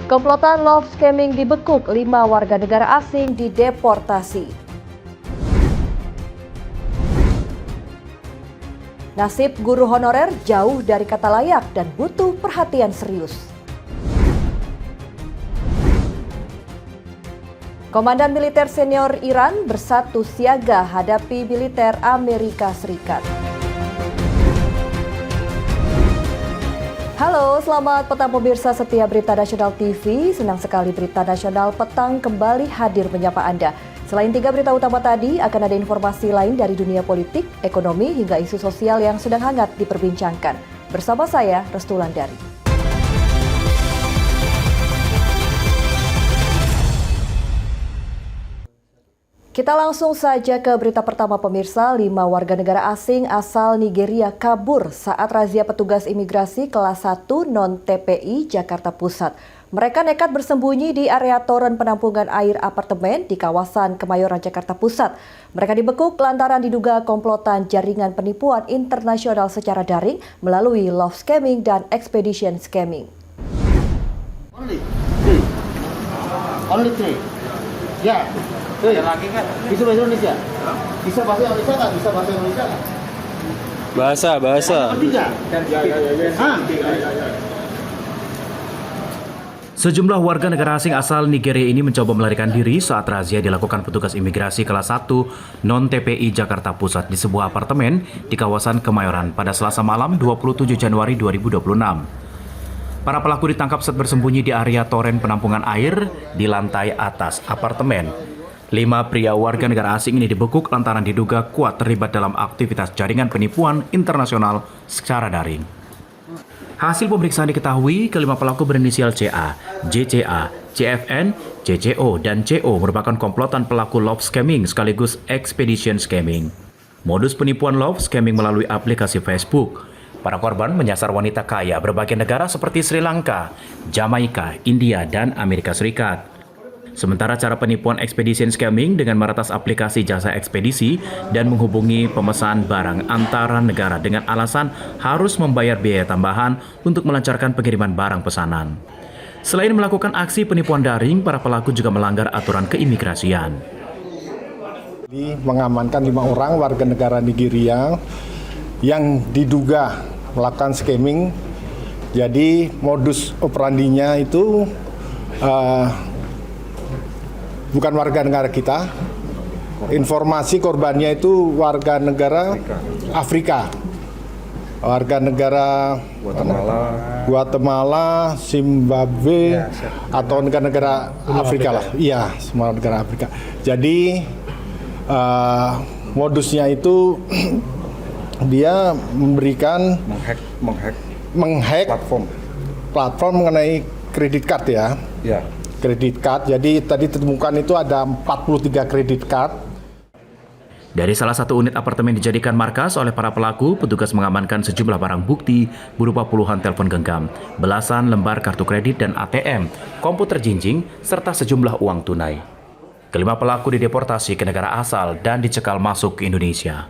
Komplotan love scamming dibekuk, 5 warga negara asing dideportasi. Nasib guru honorer jauh dari kata layak dan butuh perhatian serius. Komandan militer senior Iran bersatu siaga hadapi militer Amerika Serikat. Halo, selamat petang pemirsa setia Berita Nasional TV. Senang sekali Berita Nasional Petang kembali hadir menyapa Anda. Selain 3 berita utama tadi, akan ada informasi lain dari dunia politik, ekonomi, hingga isu sosial yang sedang hangat diperbincangkan. Bersama saya, Restu Landari. Kita langsung saja ke berita pertama pemirsa. 5 warga negara asing asal Nigeria kabur saat razia petugas imigrasi kelas 1 non-TPI Jakarta Pusat. Mereka nekat bersembunyi di area toren penampungan air apartemen di kawasan Kemayoran Jakarta Pusat. Mereka dibekuk lantaran diduga komplotan jaringan penipuan internasional secara daring melalui love scamming dan expedition scamming. Only three. Ya. Ada lagi kan? Bisa bahasa Indonesia? Bisa bahasa Indonesia nggak? Bisa bahasa Indonesia nggak? Bahasa. Tiga. Sejumlah warga negara asing asal Nigeria ini mencoba melarikan diri saat razia dilakukan petugas imigrasi kelas 1 non-TPI Jakarta Pusat di sebuah apartemen di kawasan Kemayoran pada Selasa malam 27 Januari 2026. Para pelaku ditangkap saat bersembunyi di area toren penampungan air di lantai atas apartemen. 5 pria warga negara asing ini dibekuk lantaran diduga kuat terlibat dalam aktivitas jaringan penipuan internasional secara daring. Hasil pemeriksaan diketahui kelima pelaku berinisial CA, JCA, CFN, JCO, dan CO merupakan komplotan pelaku love scamming sekaligus expedition scamming. Modus penipuan love scamming melalui aplikasi Facebook. Para korban menyasar wanita kaya berbagai negara seperti Sri Lanka, Jamaika, India, dan Amerika Serikat. Sementara cara penipuan expedition scamming dengan meretas aplikasi jasa ekspedisi dan menghubungi pemesan barang antara negara dengan alasan harus membayar biaya tambahan untuk melancarkan pengiriman barang pesanan. Selain melakukan aksi penipuan daring, para pelaku juga melanggar aturan keimigrasian. Mengamankan 5 orang warga negara Nigeria yang diduga melakukan scamming. Jadi modus operandinya itu bukan warga negara kita. Informasi korbannya itu warga negara Afrika. Warga negara Guatemala, Zimbabwe, atau negara-negara Afrika lah. Iya, semua negara Afrika. Jadi modusnya itu dia memberikan menghack platform mengenai kredit card ya. Kredit card. Jadi tadi ditemukan itu ada 43 kredit card. Dari salah satu unit apartemen dijadikan markas oleh para pelaku, petugas mengamankan sejumlah barang bukti berupa puluhan telepon genggam, belasan lembar kartu kredit dan ATM, komputer jinjing, serta sejumlah uang tunai. Kelima pelaku dideportasi ke negara asal dan dicekal masuk ke Indonesia.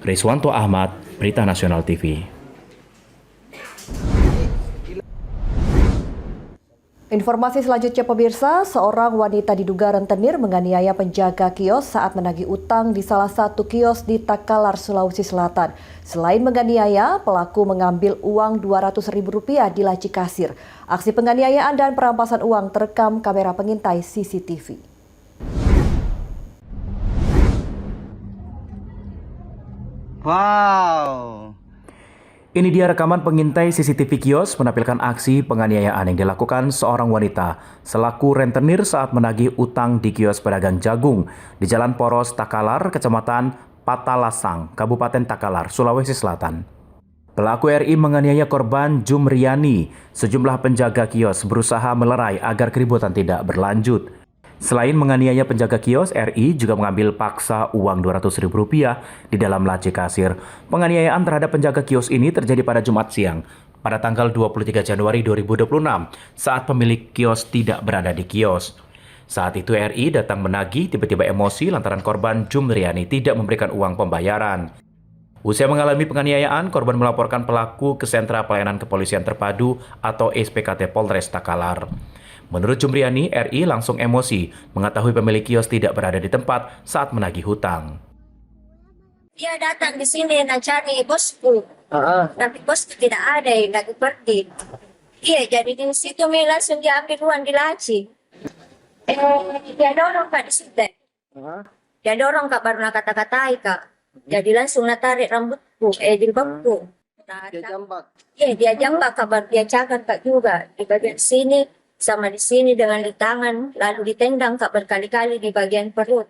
Riswanto Ahmad, Berita Nasional TV. Informasi selanjutnya pemirsa, seorang wanita diduga rentenir menganiaya penjaga kios saat menagih utang di salah satu kios di Takalar, Sulawesi Selatan. Selain menganiaya, pelaku mengambil uang Rp200.000 di laci kasir. Aksi penganiayaan dan perampasan uang terekam kamera pengintai CCTV. Wow. Ini dia rekaman pengintai CCTV kios menampilkan aksi penganiayaan yang dilakukan seorang wanita selaku rentenir saat menagih utang di kios pedagang jagung di Jalan Poros Takalar, Kecamatan Patalasang, Kabupaten Takalar, Sulawesi Selatan. Pelaku RI menganiaya korban Jumriani. Sejumlah penjaga kios berusaha melerai agar keributan tidak berlanjut. Selain menganiaya penjaga kios, RI juga mengambil paksa uang Rp200.000 di dalam laci kasir. Penganiayaan terhadap penjaga kios ini terjadi pada Jumat siang, pada tanggal 23 Januari 2026, saat pemilik kios tidak berada di kios. Saat itu RI datang menagih, tiba-tiba emosi lantaran korban Jumriani tidak memberikan uang pembayaran. Usai mengalami penganiayaan, korban melaporkan pelaku ke Sentra Pelayanan Kepolisian Terpadu atau SPKT Polres Takalar. Menurut Jumriani, RI langsung emosi mengetahui pemilik kios tidak berada di tempat saat menagih hutang. Dia datang di sini dan cari bosku. Tapi bosku tidak ada, lagi pergi. Iya, jadi di situ langsung diambil uang di laci. Dia dorong Kak di situ. Dia dorong Kak, baru nak kata-katai Kak. Jadi langsung nak tarik rambutku, jilbabku. Dia jambak? Iya, dia jambak Kak, baru dia cakar Kak juga. Di bagian sini, sama di sini dengan di tangan. Lalu ditendang Kak berkali-kali di bagian perut.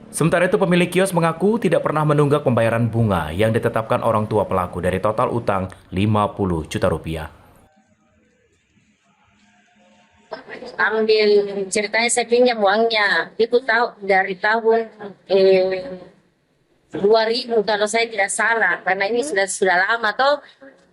Sementara itu pemilik kios mengaku tidak pernah menunggak pembayaran bunga yang ditetapkan orang tua pelaku dari total utang 50 juta rupiah. Ambil ceritanya saya pinjam uangnya. Itu tahu dari tahun 2000 kalau saya tidak salah, karena ini sudah lama toh.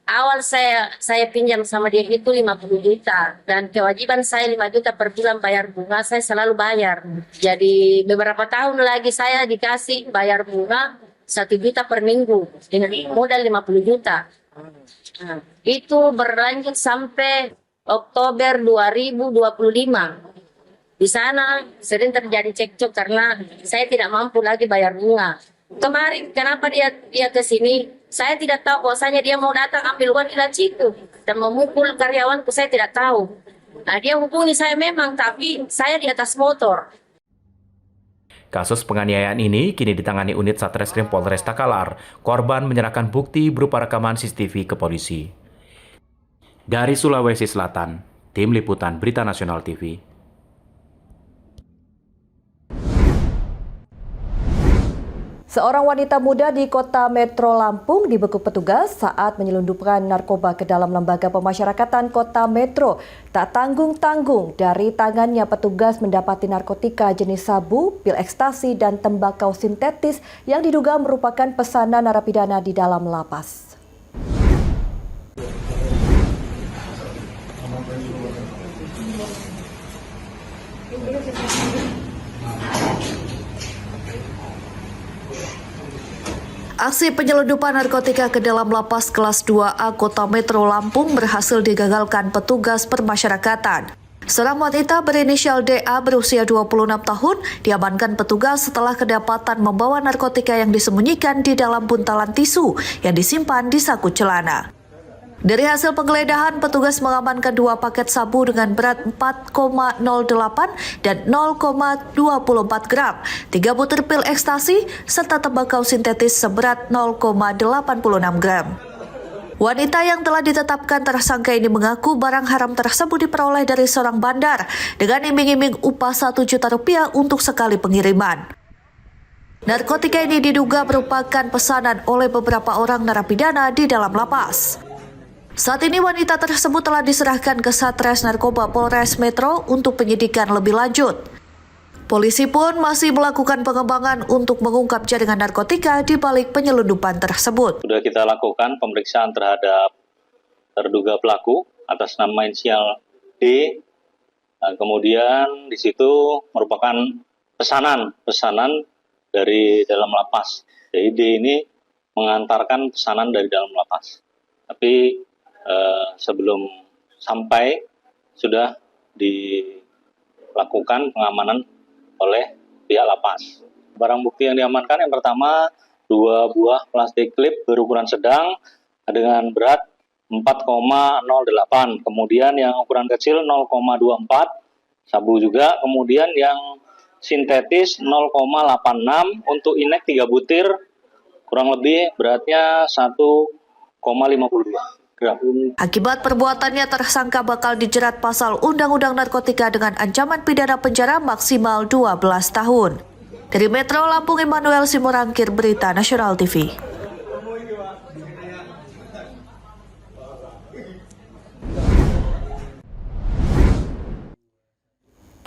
Awal saya pinjam sama dia itu 50 juta dan kewajiban saya 5 juta per bulan bayar bunga, saya selalu bayar. Jadi beberapa tahun lagi saya dikasih bayar bunga 1 juta per minggu dengan modal 50 juta. Nah, itu berlanjut sampai Oktober 2025. Di sana sering terjadi cekcok karena saya tidak mampu lagi bayar bunga. Kemarin kenapa dia ke sini? Saya tidak tahu, bahwasanya dia mau datang ambil uang di laci itu dan memukul karyawanku, saya tidak tahu. Nah, dia hubungi saya memang, tapi saya di atas motor. Kasus penganiayaan ini kini ditangani unit Satreskrim Polres Takalar. Korban menyerahkan bukti berupa rekaman CCTV ke polisi. Dari Sulawesi Selatan, Tim Liputan Berita Nasional TV. Seorang wanita muda di kota Metro Lampung dibekuk petugas saat menyelundupkan narkoba ke dalam lembaga pemasyarakatan kota Metro. Tak tanggung-tanggung, dari tangannya petugas mendapati narkotika jenis sabu, pil ekstasi, dan tembakau sintetis yang diduga merupakan pesanan narapidana di dalam lapas. Aksi penyelundupan narkotika ke dalam lapas kelas 2A Kota Metro Lampung berhasil digagalkan petugas permasyarakatan. Seorang wanita berinisial DA berusia 26 tahun diamankan petugas setelah kedapatan membawa narkotika yang disembunyikan di dalam buntalan tisu yang disimpan di saku celana. Dari hasil penggeledahan, petugas mengamankan 2 paket sabu dengan berat 4,08 dan 0,24 gram, 3 butir pil ekstasi, serta tembakau sintetis seberat 0,86 gram. Wanita yang telah ditetapkan tersangka ini mengaku barang haram tersebut diperoleh dari seorang bandar dengan iming-iming upah 1 juta rupiah untuk sekali pengiriman. Narkotika ini diduga merupakan pesanan oleh beberapa orang narapidana di dalam lapas. Saat ini wanita tersebut telah diserahkan ke Satres Narkoba Polres Metro untuk penyidikan lebih lanjut. Polisi pun masih melakukan pengembangan untuk mengungkap jaringan narkotika di balik penyelundupan tersebut. Sudah kita lakukan pemeriksaan terhadap terduga pelaku atas nama inisial D. Nah, kemudian di situ merupakan pesanan dari dalam lapas. Jadi D ini mengantarkan pesanan dari dalam lapas. Tapi sebelum sampai sudah dilakukan pengamanan oleh pihak lapas. Barang bukti yang diamankan yang pertama 2 buah plastik klip berukuran sedang dengan berat 4,08. Kemudian yang ukuran kecil 0,24 sabu juga. Kemudian yang sintetis 0,86 untuk inek 3 butir kurang lebih beratnya 1,52. Akibat perbuatannya, tersangka bakal dijerat pasal Undang-Undang Narkotika dengan ancaman pidana penjara maksimal 12 tahun. Dari Metro Lampung, Emmanuel Simorangkir, Berita Nasional TV.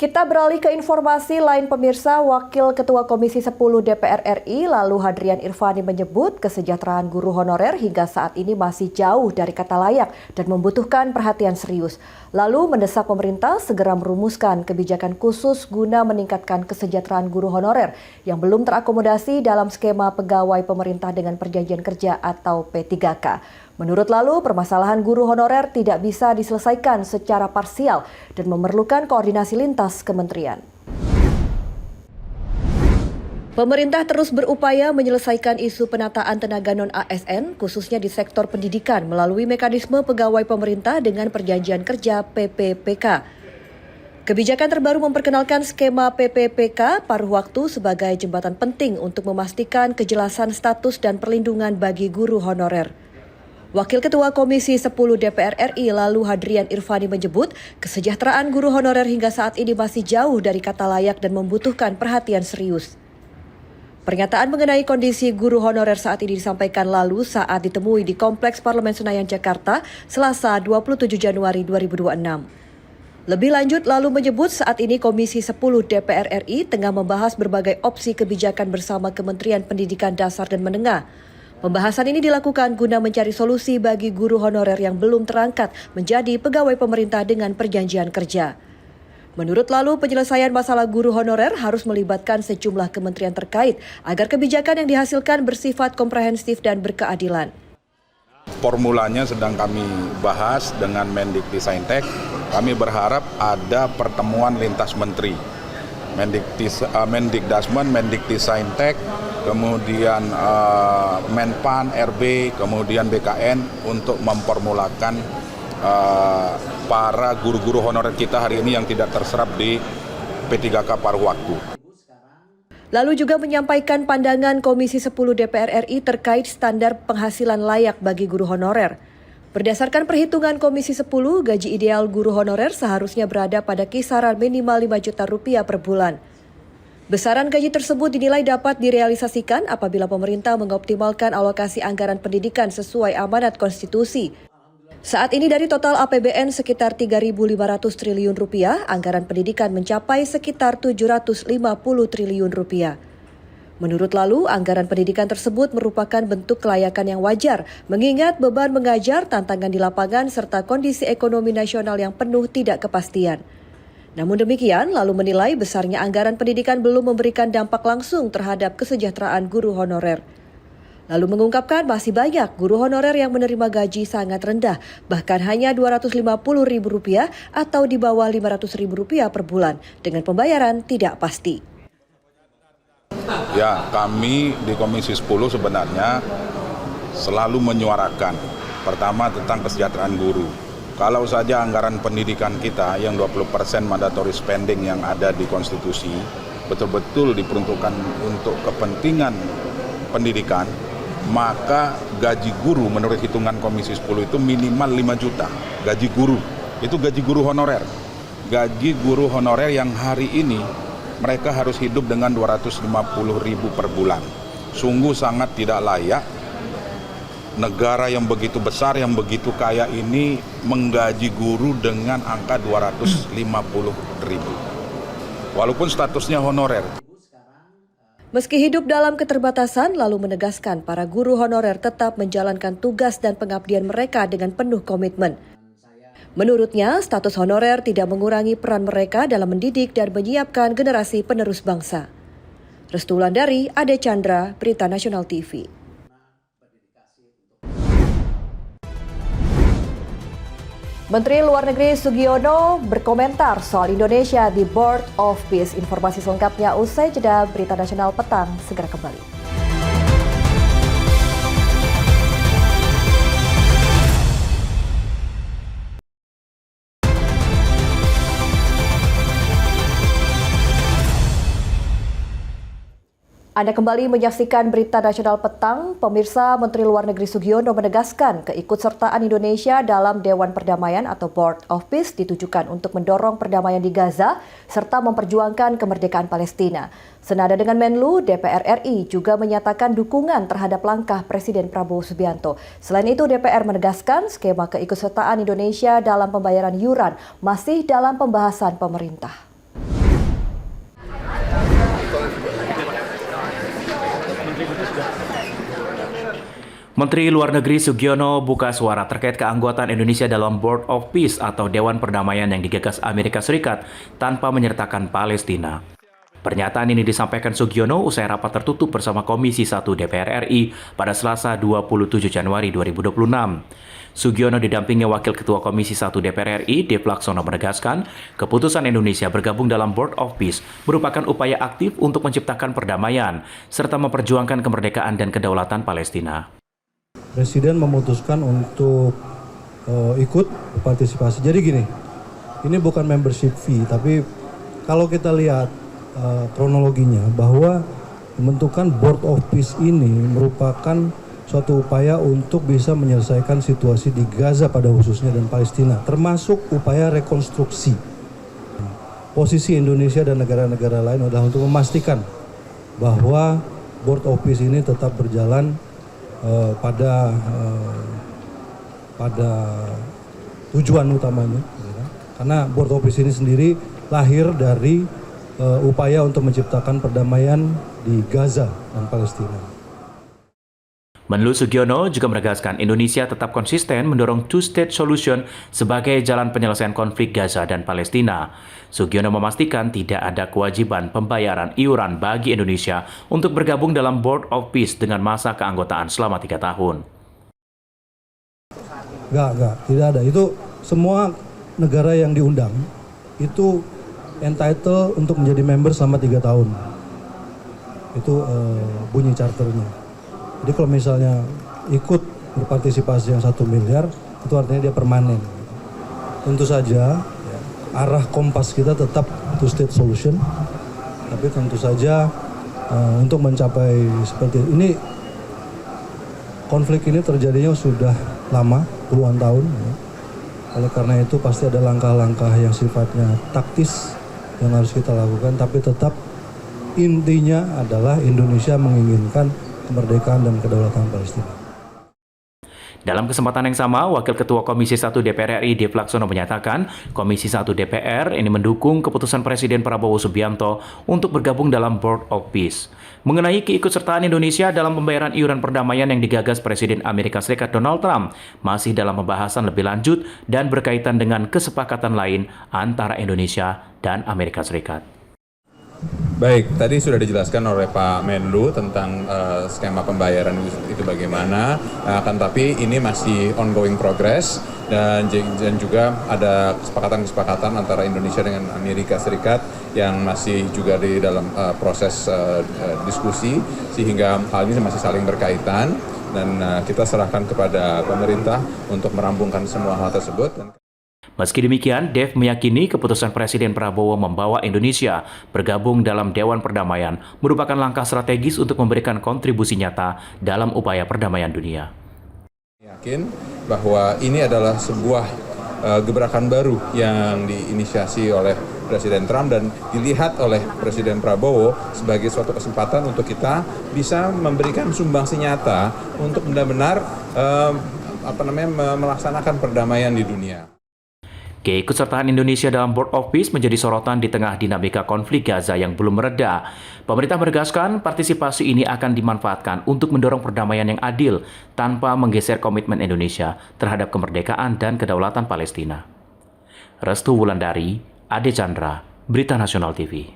Kita beralih ke informasi lain pemirsa. Wakil Ketua Komisi 10 DPR RI lalu Hadrian Irfani menyebut kesejahteraan guru honorer hingga saat ini masih jauh dari kata layak dan membutuhkan perhatian serius. Lalu mendesak pemerintah segera merumuskan kebijakan khusus guna meningkatkan kesejahteraan guru honorer yang belum terakomodasi dalam skema pegawai pemerintah dengan perjanjian kerja atau P3K. Menurut Lalu, permasalahan guru honorer tidak bisa diselesaikan secara parsial dan memerlukan koordinasi lintas kementerian. Pemerintah terus berupaya menyelesaikan isu penataan tenaga non-ASN, khususnya di sektor pendidikan, melalui mekanisme pegawai pemerintah dengan perjanjian kerja PPPK. Kebijakan terbaru memperkenalkan skema PPPK paruh waktu sebagai jembatan penting untuk memastikan kejelasan status dan perlindungan bagi guru honorer. Wakil Ketua Komisi 10 DPR RI lalu Hadrian Irfani menyebut kesejahteraan guru honorer hingga saat ini masih jauh dari kata layak dan membutuhkan perhatian serius. Pernyataan mengenai kondisi guru honorer saat ini disampaikan Lalu saat ditemui di Kompleks Parlemen Senayan, Jakarta, Selasa 27 Januari 2026. Lebih lanjut, Lalu menyebut saat ini Komisi 10 DPR RI tengah membahas berbagai opsi kebijakan bersama Kementerian Pendidikan Dasar dan Menengah. Pembahasan ini dilakukan guna mencari solusi bagi guru honorer yang belum terangkat menjadi pegawai pemerintah dengan perjanjian kerja. Menurut Lalu, penyelesaian masalah guru honorer harus melibatkan sejumlah kementerian terkait agar kebijakan yang dihasilkan bersifat komprehensif dan berkeadilan. Formulanya sedang kami bahas dengan Mendikbudristek. Kami berharap ada pertemuan lintas menteri. Mendikdasmen, Mendikbudristek, kemudian Menpan, RB, kemudian BKN untuk memformulakan para guru-guru honorer kita hari ini yang tidak terserap di P3K paruh waktu. Lalu juga menyampaikan pandangan Komisi 10 DPR RI terkait standar penghasilan layak bagi guru honorer. Berdasarkan perhitungan Komisi 10, gaji ideal guru honorer seharusnya berada pada kisaran minimal 5 juta rupiah per bulan. Besaran gaji tersebut dinilai dapat direalisasikan apabila pemerintah mengoptimalkan alokasi anggaran pendidikan sesuai amanat konstitusi. Saat ini dari total APBN sekitar 3.500 triliun rupiah, anggaran pendidikan mencapai sekitar 750 triliun rupiah. Menurut Lalu, anggaran pendidikan tersebut merupakan bentuk kelayakan yang wajar, mengingat beban mengajar, tantangan di lapangan, serta kondisi ekonomi nasional yang penuh tidak kepastian. Namun demikian, Lalu menilai besarnya anggaran pendidikan belum memberikan dampak langsung terhadap kesejahteraan guru honorer. Lalu mengungkapkan masih banyak guru honorer yang menerima gaji sangat rendah, bahkan hanya Rp250.000 atau di bawah Rp500.000 per bulan, dengan pembayaran tidak pasti. Ya, kami di Komisi 10 sebenarnya selalu menyuarakan, pertama tentang kesejahteraan guru. Kalau saja anggaran pendidikan kita yang 20% mandatory spending yang ada di konstitusi betul-betul diperuntukkan untuk kepentingan pendidikan, maka gaji guru menurut hitungan Komisi 10 itu minimal 5 juta. Gaji guru, itu gaji guru honorer. Gaji guru honorer yang hari ini mereka harus hidup dengan 250.000 per bulan. Sungguh sangat tidak layak negara yang begitu besar, yang begitu kaya ini menggaji guru dengan angka 250.000. Walaupun statusnya honorer. Meski hidup dalam keterbatasan, Lalu menegaskan para guru honorer tetap menjalankan tugas dan pengabdian mereka dengan penuh komitmen. Menurutnya, status honorer tidak mengurangi peran mereka dalam mendidik dan menyiapkan generasi penerus bangsa. Restu Wulandari, Ade Chandra, Berita Nasional TV. Menteri Luar Negeri Sugiono berkomentar soal Indonesia di Board of Peace. Informasi selengkapnya usai jeda. Berita Nasional Petang segera kembali. Anda kembali menyaksikan Berita Nasional Petang. Pemirsa, Menteri Luar Negeri Sugiono menegaskan keikutsertaan Indonesia dalam Dewan Perdamaian atau Board of Peace ditujukan untuk mendorong perdamaian di Gaza serta memperjuangkan kemerdekaan Palestina. Senada dengan Menlu, DPR RI juga menyatakan dukungan terhadap langkah Presiden Prabowo Subianto. Selain itu, DPR menegaskan skema keikutsertaan Indonesia dalam pembayaran yuran masih dalam pembahasan pemerintah. Menteri Luar Negeri Sugiono buka suara terkait keanggotaan Indonesia dalam Board of Peace atau Dewan Perdamaian yang digagas Amerika Serikat tanpa menyertakan Palestina. Pernyataan ini disampaikan Sugiono usai rapat tertutup bersama Komisi 1 DPR RI pada Selasa 27 Januari 2026. Sugiono didampingi Wakil Ketua Komisi 1 DPR RI, Dev Laksono menegaskan, keputusan Indonesia bergabung dalam Board of Peace merupakan upaya aktif untuk menciptakan perdamaian, serta memperjuangkan kemerdekaan dan kedaulatan Palestina. Presiden memutuskan untuk ikut berpartisipasi. Jadi gini, ini bukan membership fee, tapi kalau kita lihat kronologinya bahwa pembentukan Board of Peace ini merupakan suatu upaya untuk bisa menyelesaikan situasi di Gaza pada khususnya dan Palestina, termasuk upaya rekonstruksi. Posisi Indonesia dan negara-negara lain adalah untuk memastikan bahwa Board of Peace ini tetap berjalan pada tujuan utamanya, karena Board of Peace ini sendiri lahir dari upaya untuk menciptakan perdamaian di Gaza dan Palestina. Menlu Sugiono juga menegaskan Indonesia tetap konsisten mendorong two-state solution sebagai jalan penyelesaian konflik Gaza dan Palestina. Sugiono memastikan tidak ada kewajiban pembayaran iuran bagi Indonesia untuk bergabung dalam Board of Peace dengan masa keanggotaan selama 3 tahun. Tidak ada. Itu semua negara yang diundang itu entitled untuk menjadi member selama 3 tahun. Itu bunyi charternya. Jadi kalau misalnya ikut berpartisipasi yang 1 miliar, itu artinya dia permanen. Tentu saja arah kompas kita tetap two-state solution, tapi tentu saja untuk mencapai seperti ini, konflik ini terjadinya sudah lama, puluhan tahun. Oleh karena itu pasti ada langkah-langkah yang sifatnya taktis yang harus kita lakukan, tapi tetap intinya adalah Indonesia menginginkan kemerdekaan dan kedaulatan Palestina. Dalam kesempatan yang sama, Wakil Ketua Komisi 1 DPR RI Dev Laksono menyatakan, Komisi 1 DPR ini mendukung keputusan Presiden Prabowo Subianto untuk bergabung dalam Board of Peace. Mengenai keikutsertaan Indonesia dalam pembayaran iuran perdamaian yang digagas Presiden Amerika Serikat Donald Trump, masih dalam pembahasan lebih lanjut dan berkaitan dengan kesepakatan lain antara Indonesia dan Amerika Serikat. Baik, tadi sudah dijelaskan oleh Pak Menlu tentang skema pembayaran itu bagaimana, akan tapi ini masih ongoing progress dan juga ada kesepakatan-kesepakatan antara Indonesia dengan Amerika Serikat yang masih juga di dalam proses diskusi, sehingga hal ini masih saling berkaitan dan kita serahkan kepada pemerintah untuk merampungkan semua hal tersebut. Meski demikian, Dev meyakini keputusan Presiden Prabowo membawa Indonesia bergabung dalam Dewan Perdamaian merupakan langkah strategis untuk memberikan kontribusi nyata dalam upaya perdamaian dunia. Yakin bahwa ini adalah sebuah gebrakan baru yang diinisiasi oleh Presiden Trump dan dilihat oleh Presiden Prabowo sebagai suatu kesempatan untuk kita bisa memberikan sumbangsi nyata untuk benar-benar melaksanakan perdamaian di dunia. Keikutsertaan Indonesia dalam Board of Peace menjadi sorotan di tengah dinamika konflik Gaza yang belum mereda. Pemerintah menegaskan partisipasi ini akan dimanfaatkan untuk mendorong perdamaian yang adil tanpa menggeser komitmen Indonesia terhadap kemerdekaan dan kedaulatan Palestina. Restu Wulandari, Ade Chandra, Berita Nasional TV.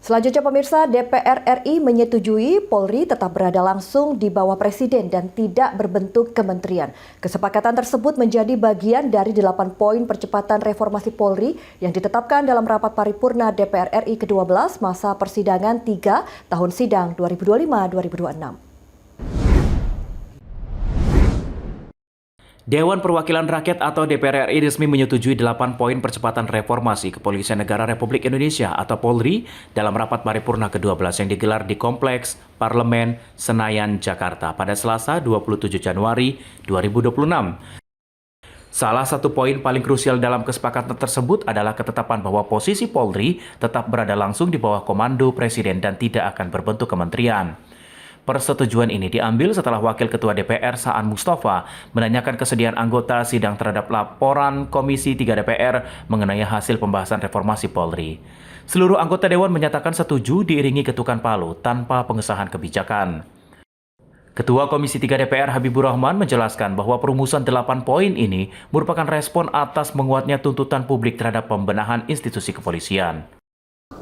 Selanjutnya pemirsa, DPR RI menyetujui Polri tetap berada langsung di bawah Presiden dan tidak berbentuk kementerian. Kesepakatan tersebut menjadi bagian dari 8 poin percepatan reformasi Polri yang ditetapkan dalam rapat paripurna DPR RI ke-12 masa persidangan 3 tahun sidang 2025-2026. Dewan Perwakilan Rakyat atau DPR RI resmi menyetujui 8 poin percepatan reformasi Kepolisian Negara Republik Indonesia atau Polri dalam rapat paripurna ke-12 yang digelar di Kompleks Parlemen Senayan, Jakarta pada Selasa 27 Januari 2026. Salah satu poin paling krusial dalam kesepakatan tersebut adalah ketetapan bahwa posisi Polri tetap berada langsung di bawah komando Presiden dan tidak akan berbentuk kementerian. Persetujuan ini diambil setelah Wakil Ketua DPR Saan Mustafa menanyakan kesediaan anggota sidang terhadap laporan Komisi 3 DPR mengenai hasil pembahasan reformasi Polri. Seluruh anggota Dewan menyatakan setuju diiringi ketukan palu tanpa pengesahan kebijakan. Ketua Komisi 3 DPR Habibur Rahman menjelaskan bahwa perumusan 8 poin ini merupakan respon atas menguatnya tuntutan publik terhadap pembenahan institusi kepolisian.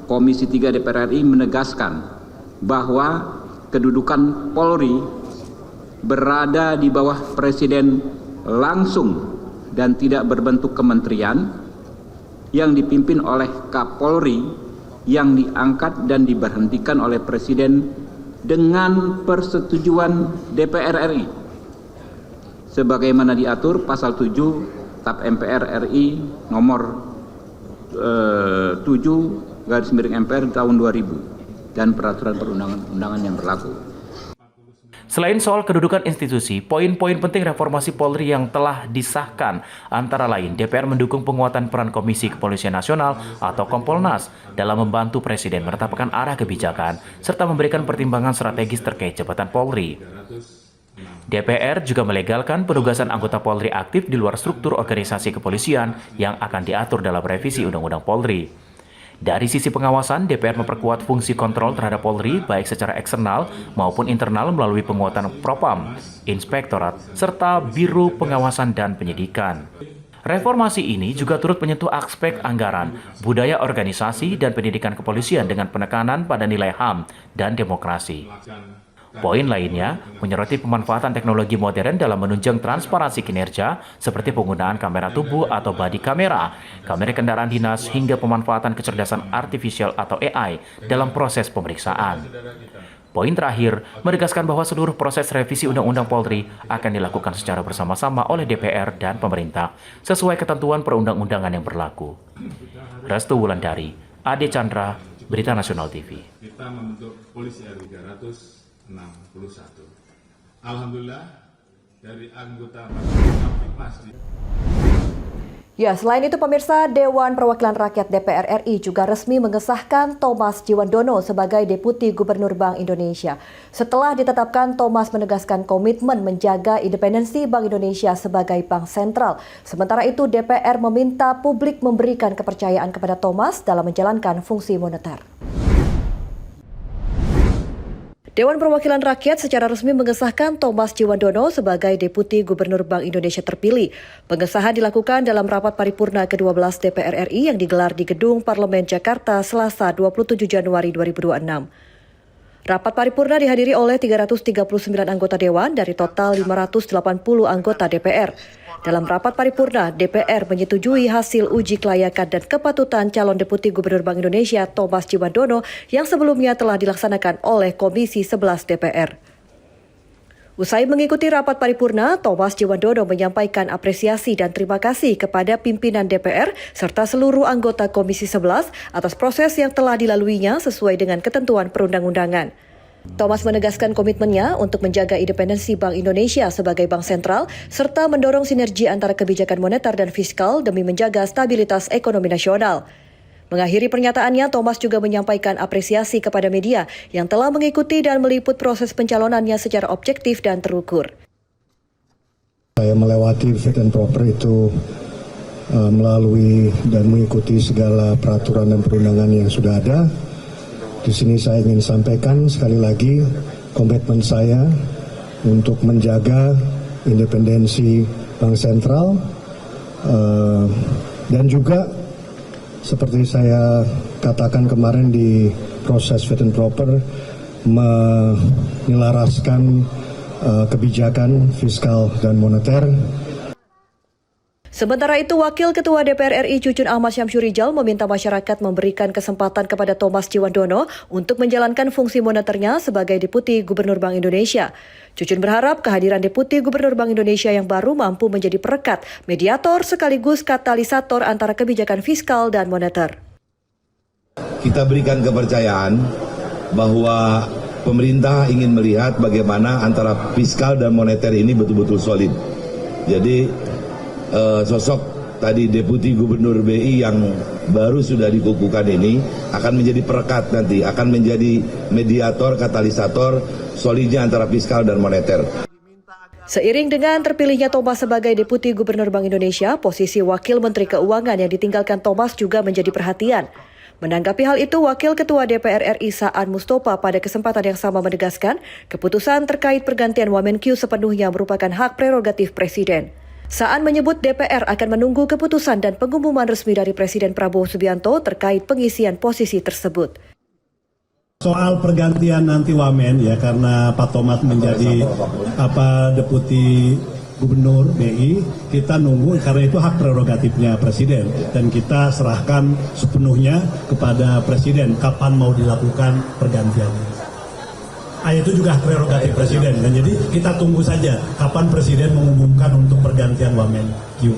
Komisi 3 DPR RI menegaskan bahwa kedudukan Polri berada di bawah Presiden langsung dan tidak berbentuk kementerian yang dipimpin oleh Kapolri yang diangkat dan diberhentikan oleh Presiden dengan persetujuan DPR RI sebagaimana diatur pasal 7 TAP MPR RI nomor 7/MPR tahun 2000 dan peraturan perundang-undangan yang berlaku. Selain soal kedudukan institusi, poin-poin penting reformasi Polri yang telah disahkan antara lain DPR mendukung penguatan peran Komisi Kepolisian Nasional atau Kompolnas dalam membantu Presiden menetapkan arah kebijakan serta memberikan pertimbangan strategis terkait jabatan Polri. DPR juga melegalkan penugasan anggota Polri aktif di luar struktur organisasi kepolisian yang akan diatur dalam revisi Undang-Undang Polri. Dari sisi pengawasan, DPR memperkuat fungsi kontrol terhadap Polri baik secara eksternal maupun internal melalui penguatan Propam, Inspektorat, serta Biro Pengawasan dan Penyidikan. Reformasi ini juga turut menyentuh aspek anggaran, budaya organisasi, dan pendidikan kepolisian dengan penekanan pada nilai HAM dan demokrasi. Poin lainnya menyoroti pemanfaatan teknologi modern dalam menunjang transparansi kinerja seperti penggunaan kamera tubuh atau body kamera, kamera kendaraan dinas hingga pemanfaatan kecerdasan artifisial atau AI dalam proses pemeriksaan. Poin terakhir menegaskan bahwa seluruh proses revisi Undang-Undang Polri akan dilakukan secara bersama-sama oleh DPR dan pemerintah sesuai ketentuan perundang-undangan yang berlaku. Restu Wulandari, Ade Chandra, Berita Nasional TV. Kita membentuk Polisi RI 361. Alhamdulillah dari anggota Masjid. Ya, selain itu pemirsa, Dewan Perwakilan Rakyat DPR RI juga resmi mengesahkan Thomas Djiwandono sebagai Deputi Gubernur Bank Indonesia. Setelah ditetapkan, Thomas menegaskan komitmen menjaga independensi Bank Indonesia sebagai bank sentral. Sementara itu, DPR meminta publik memberikan kepercayaan kepada Thomas dalam menjalankan fungsi moneter. Dewan Perwakilan Rakyat secara resmi mengesahkan Thomas Djiwandono sebagai Deputi Gubernur Bank Indonesia terpilih. Pengesahan dilakukan dalam rapat paripurna ke-12 DPR RI yang digelar di Gedung Parlemen Jakarta Selasa 27 Januari 2026. Rapat paripurna dihadiri oleh 339 anggota Dewan dari total 580 anggota DPR. Dalam rapat paripurna, DPR menyetujui hasil uji kelayakan dan kepatutan calon Deputi Gubernur Bank Indonesia Thomas Djiwandono yang sebelumnya telah dilaksanakan oleh Komisi 11 DPR. Usai mengikuti rapat paripurna, Thomas Djiwandono menyampaikan apresiasi dan terima kasih kepada pimpinan DPR serta seluruh anggota Komisi 11 atas proses yang telah dilaluinya sesuai dengan ketentuan perundang-undangan. Thomas menegaskan komitmennya untuk menjaga independensi Bank Indonesia sebagai bank sentral serta mendorong sinergi antara kebijakan moneter dan fiskal demi menjaga stabilitas ekonomi nasional. Mengakhiri pernyataannya, Thomas juga menyampaikan apresiasi kepada media yang telah mengikuti dan meliput proses pencalonannya secara objektif dan terukur. Saya melewati fit and proper itu melalui dan mengikuti segala peraturan dan perundangan yang sudah ada. Di sini saya ingin sampaikan sekali lagi komitmen saya untuk menjaga independensi Bank Sentral dan juga seperti saya katakan kemarin di proses fit and proper menyelaraskan kebijakan fiskal dan moneter. Sementara itu, Wakil Ketua DPR RI Cucun Ahmad Syamsur Rijal meminta masyarakat memberikan kesempatan kepada Thomas Djiwandono untuk menjalankan fungsi moneternya sebagai Deputi Gubernur Bank Indonesia. Cucun berharap kehadiran Deputi Gubernur Bank Indonesia yang baru mampu menjadi perekat, mediator sekaligus katalisator antara kebijakan fiskal dan moneter. Kita berikan kepercayaan bahwa pemerintah ingin melihat bagaimana antara fiskal dan moneter ini betul-betul solid. Jadi sosok tadi Deputi Gubernur BI yang baru sudah dikukuhkan ini akan menjadi perekat nanti, akan menjadi mediator, katalisator solidnya antara fiskal dan moneter. Seiring dengan terpilihnya Thomas sebagai Deputi Gubernur Bank Indonesia, posisi Wakil Menteri Keuangan yang ditinggalkan Thomas juga menjadi perhatian. Menanggapi hal itu, Wakil Ketua DPR RI Saan Mustopha pada kesempatan yang sama menegaskan, keputusan terkait pergantian Wamenkyu sepenuhnya merupakan hak prerogatif Presiden. Saan menyebut DPR akan menunggu keputusan dan pengumuman resmi dari Presiden Prabowo Subianto terkait pengisian posisi tersebut. Soal pergantian nanti Wamen ya, karena Pak Thomas menjadi Deputi Gubernur BI, kita nunggu karena itu hak prerogatifnya Presiden dan kita serahkan sepenuhnya kepada Presiden kapan mau dilakukan pergantiannya. Itu juga hak prerogatif Presiden dan jadi kita tunggu saja kapan Presiden mengumumkan untuk pergantian Wamenkyu.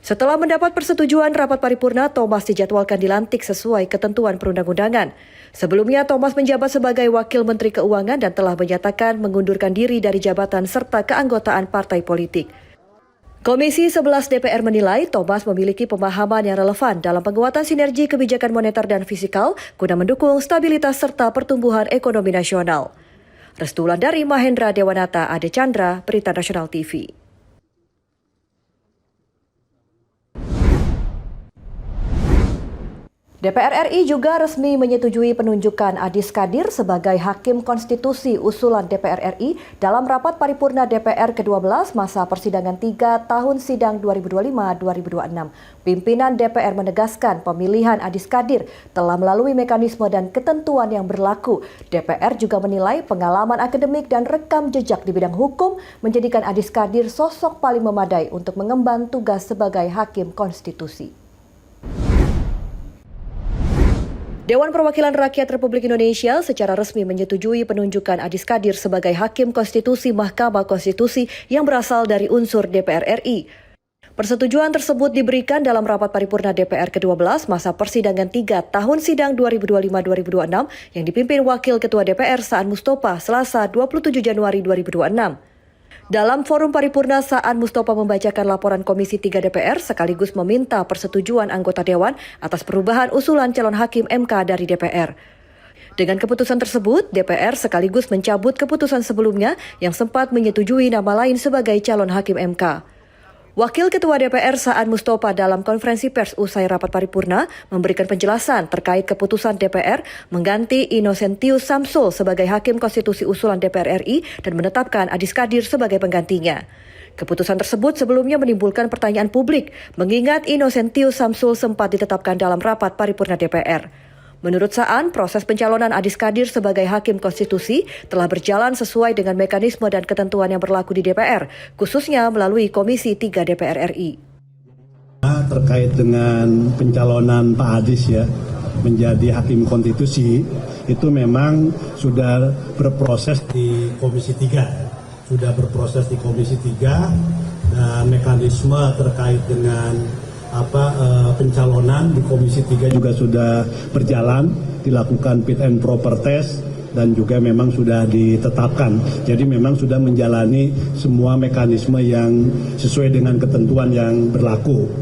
Setelah mendapat persetujuan rapat paripurna, Thomas dijadwalkan dilantik sesuai ketentuan perundang-undangan. Sebelumnya, Thomas menjabat sebagai Wakil Menteri Keuangan dan telah menyatakan mengundurkan diri dari jabatan serta keanggotaan partai politik. Komisi 11 DPR menilai Thomas memiliki pemahaman yang relevan dalam penguatan sinergi kebijakan moneter dan fiskal guna mendukung stabilitas serta pertumbuhan ekonomi nasional. Restu Wulandari, Mahendra Dewanata, Ade Chandra, Berita Nasional TV. DPR RI juga resmi menyetujui penunjukan Adis Kadir sebagai Hakim Konstitusi usulan DPR RI dalam rapat paripurna DPR ke-12 masa persidangan 3 tahun sidang 2025-2026. Pimpinan DPR menegaskan pemilihan Adis Kadir telah melalui mekanisme dan ketentuan yang berlaku. DPR juga menilai pengalaman akademik dan rekam jejak di bidang hukum menjadikan Adis Kadir sosok paling memadai untuk mengemban tugas sebagai Hakim Konstitusi. Dewan Perwakilan Rakyat Republik Indonesia secara resmi menyetujui penunjukan Adis Kadir sebagai Hakim Konstitusi Mahkamah Konstitusi yang berasal dari unsur DPR RI. Persetujuan tersebut diberikan dalam rapat paripurna DPR ke-12 masa persidangan 3 tahun sidang 2025-2026 yang dipimpin Wakil Ketua DPR Saan Mustopha Selasa 27 Januari 2026. Dalam forum paripurna, Saan Mustopha membacakan laporan Komisi 3 DPR sekaligus meminta persetujuan anggota Dewan atas perubahan usulan calon hakim MK dari DPR. Dengan keputusan tersebut, DPR sekaligus mencabut keputusan sebelumnya yang sempat menyetujui nama lain sebagai calon hakim MK. Wakil Ketua DPR Saan Mustopha dalam konferensi pers usai rapat paripurna memberikan penjelasan terkait keputusan DPR mengganti Innocentius Samsul sebagai Hakim Konstitusi usulan DPR RI dan menetapkan Adis Kadir sebagai penggantinya. Keputusan tersebut sebelumnya menimbulkan pertanyaan publik mengingat Innocentius Samsul sempat ditetapkan dalam rapat paripurna DPR. Menurut Saan, proses pencalonan Adis Kadir sebagai Hakim Konstitusi telah berjalan sesuai dengan mekanisme dan ketentuan yang berlaku di DPR, khususnya melalui Komisi 3 DPR RI. Terkait dengan pencalonan Pak Adis ya menjadi Hakim Konstitusi, itu memang sudah berproses di Komisi 3. Sudah berproses di Komisi 3 dan mekanisme terkait dengan pencalonan di Komisi 3 juga sudah berjalan, dilakukan fit and proper test dan juga memang sudah ditetapkan. Jadi memang sudah menjalani semua mekanisme yang sesuai dengan ketentuan yang berlaku.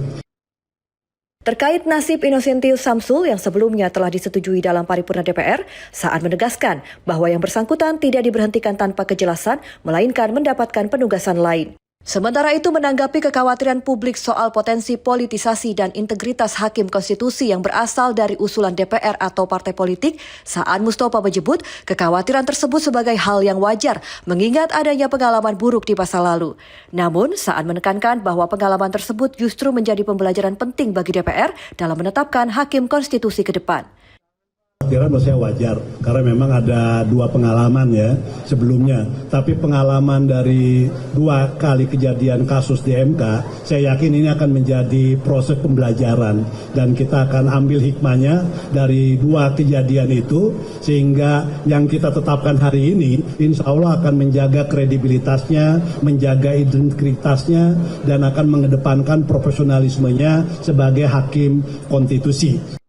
Terkait nasib Innocentius Samsul yang sebelumnya telah disetujui dalam paripurna DPR, Saan menegaskan bahwa yang bersangkutan tidak diberhentikan tanpa kejelasan, melainkan mendapatkan penugasan lain. Sementara itu, menanggapi kekhawatiran publik soal potensi politisasi dan integritas Hakim Konstitusi yang berasal dari usulan DPR atau partai politik, Saan Mustopha menyebut kekhawatiran tersebut sebagai hal yang wajar mengingat adanya pengalaman buruk di masa lalu. Namun, Saan menekankan bahwa pengalaman tersebut justru menjadi pembelajaran penting bagi DPR dalam menetapkan Hakim Konstitusi ke depan. Menurut saya wajar karena memang ada dua pengalaman ya sebelumnya, tapi pengalaman dari 2 kali kejadian kasus di MK, saya yakin ini akan menjadi proses pembelajaran dan kita akan ambil hikmahnya dari 2 kejadian itu sehingga yang kita tetapkan hari ini insya Allah akan menjaga kredibilitasnya, menjaga integritasnya dan akan mengedepankan profesionalismenya sebagai Hakim Konstitusi.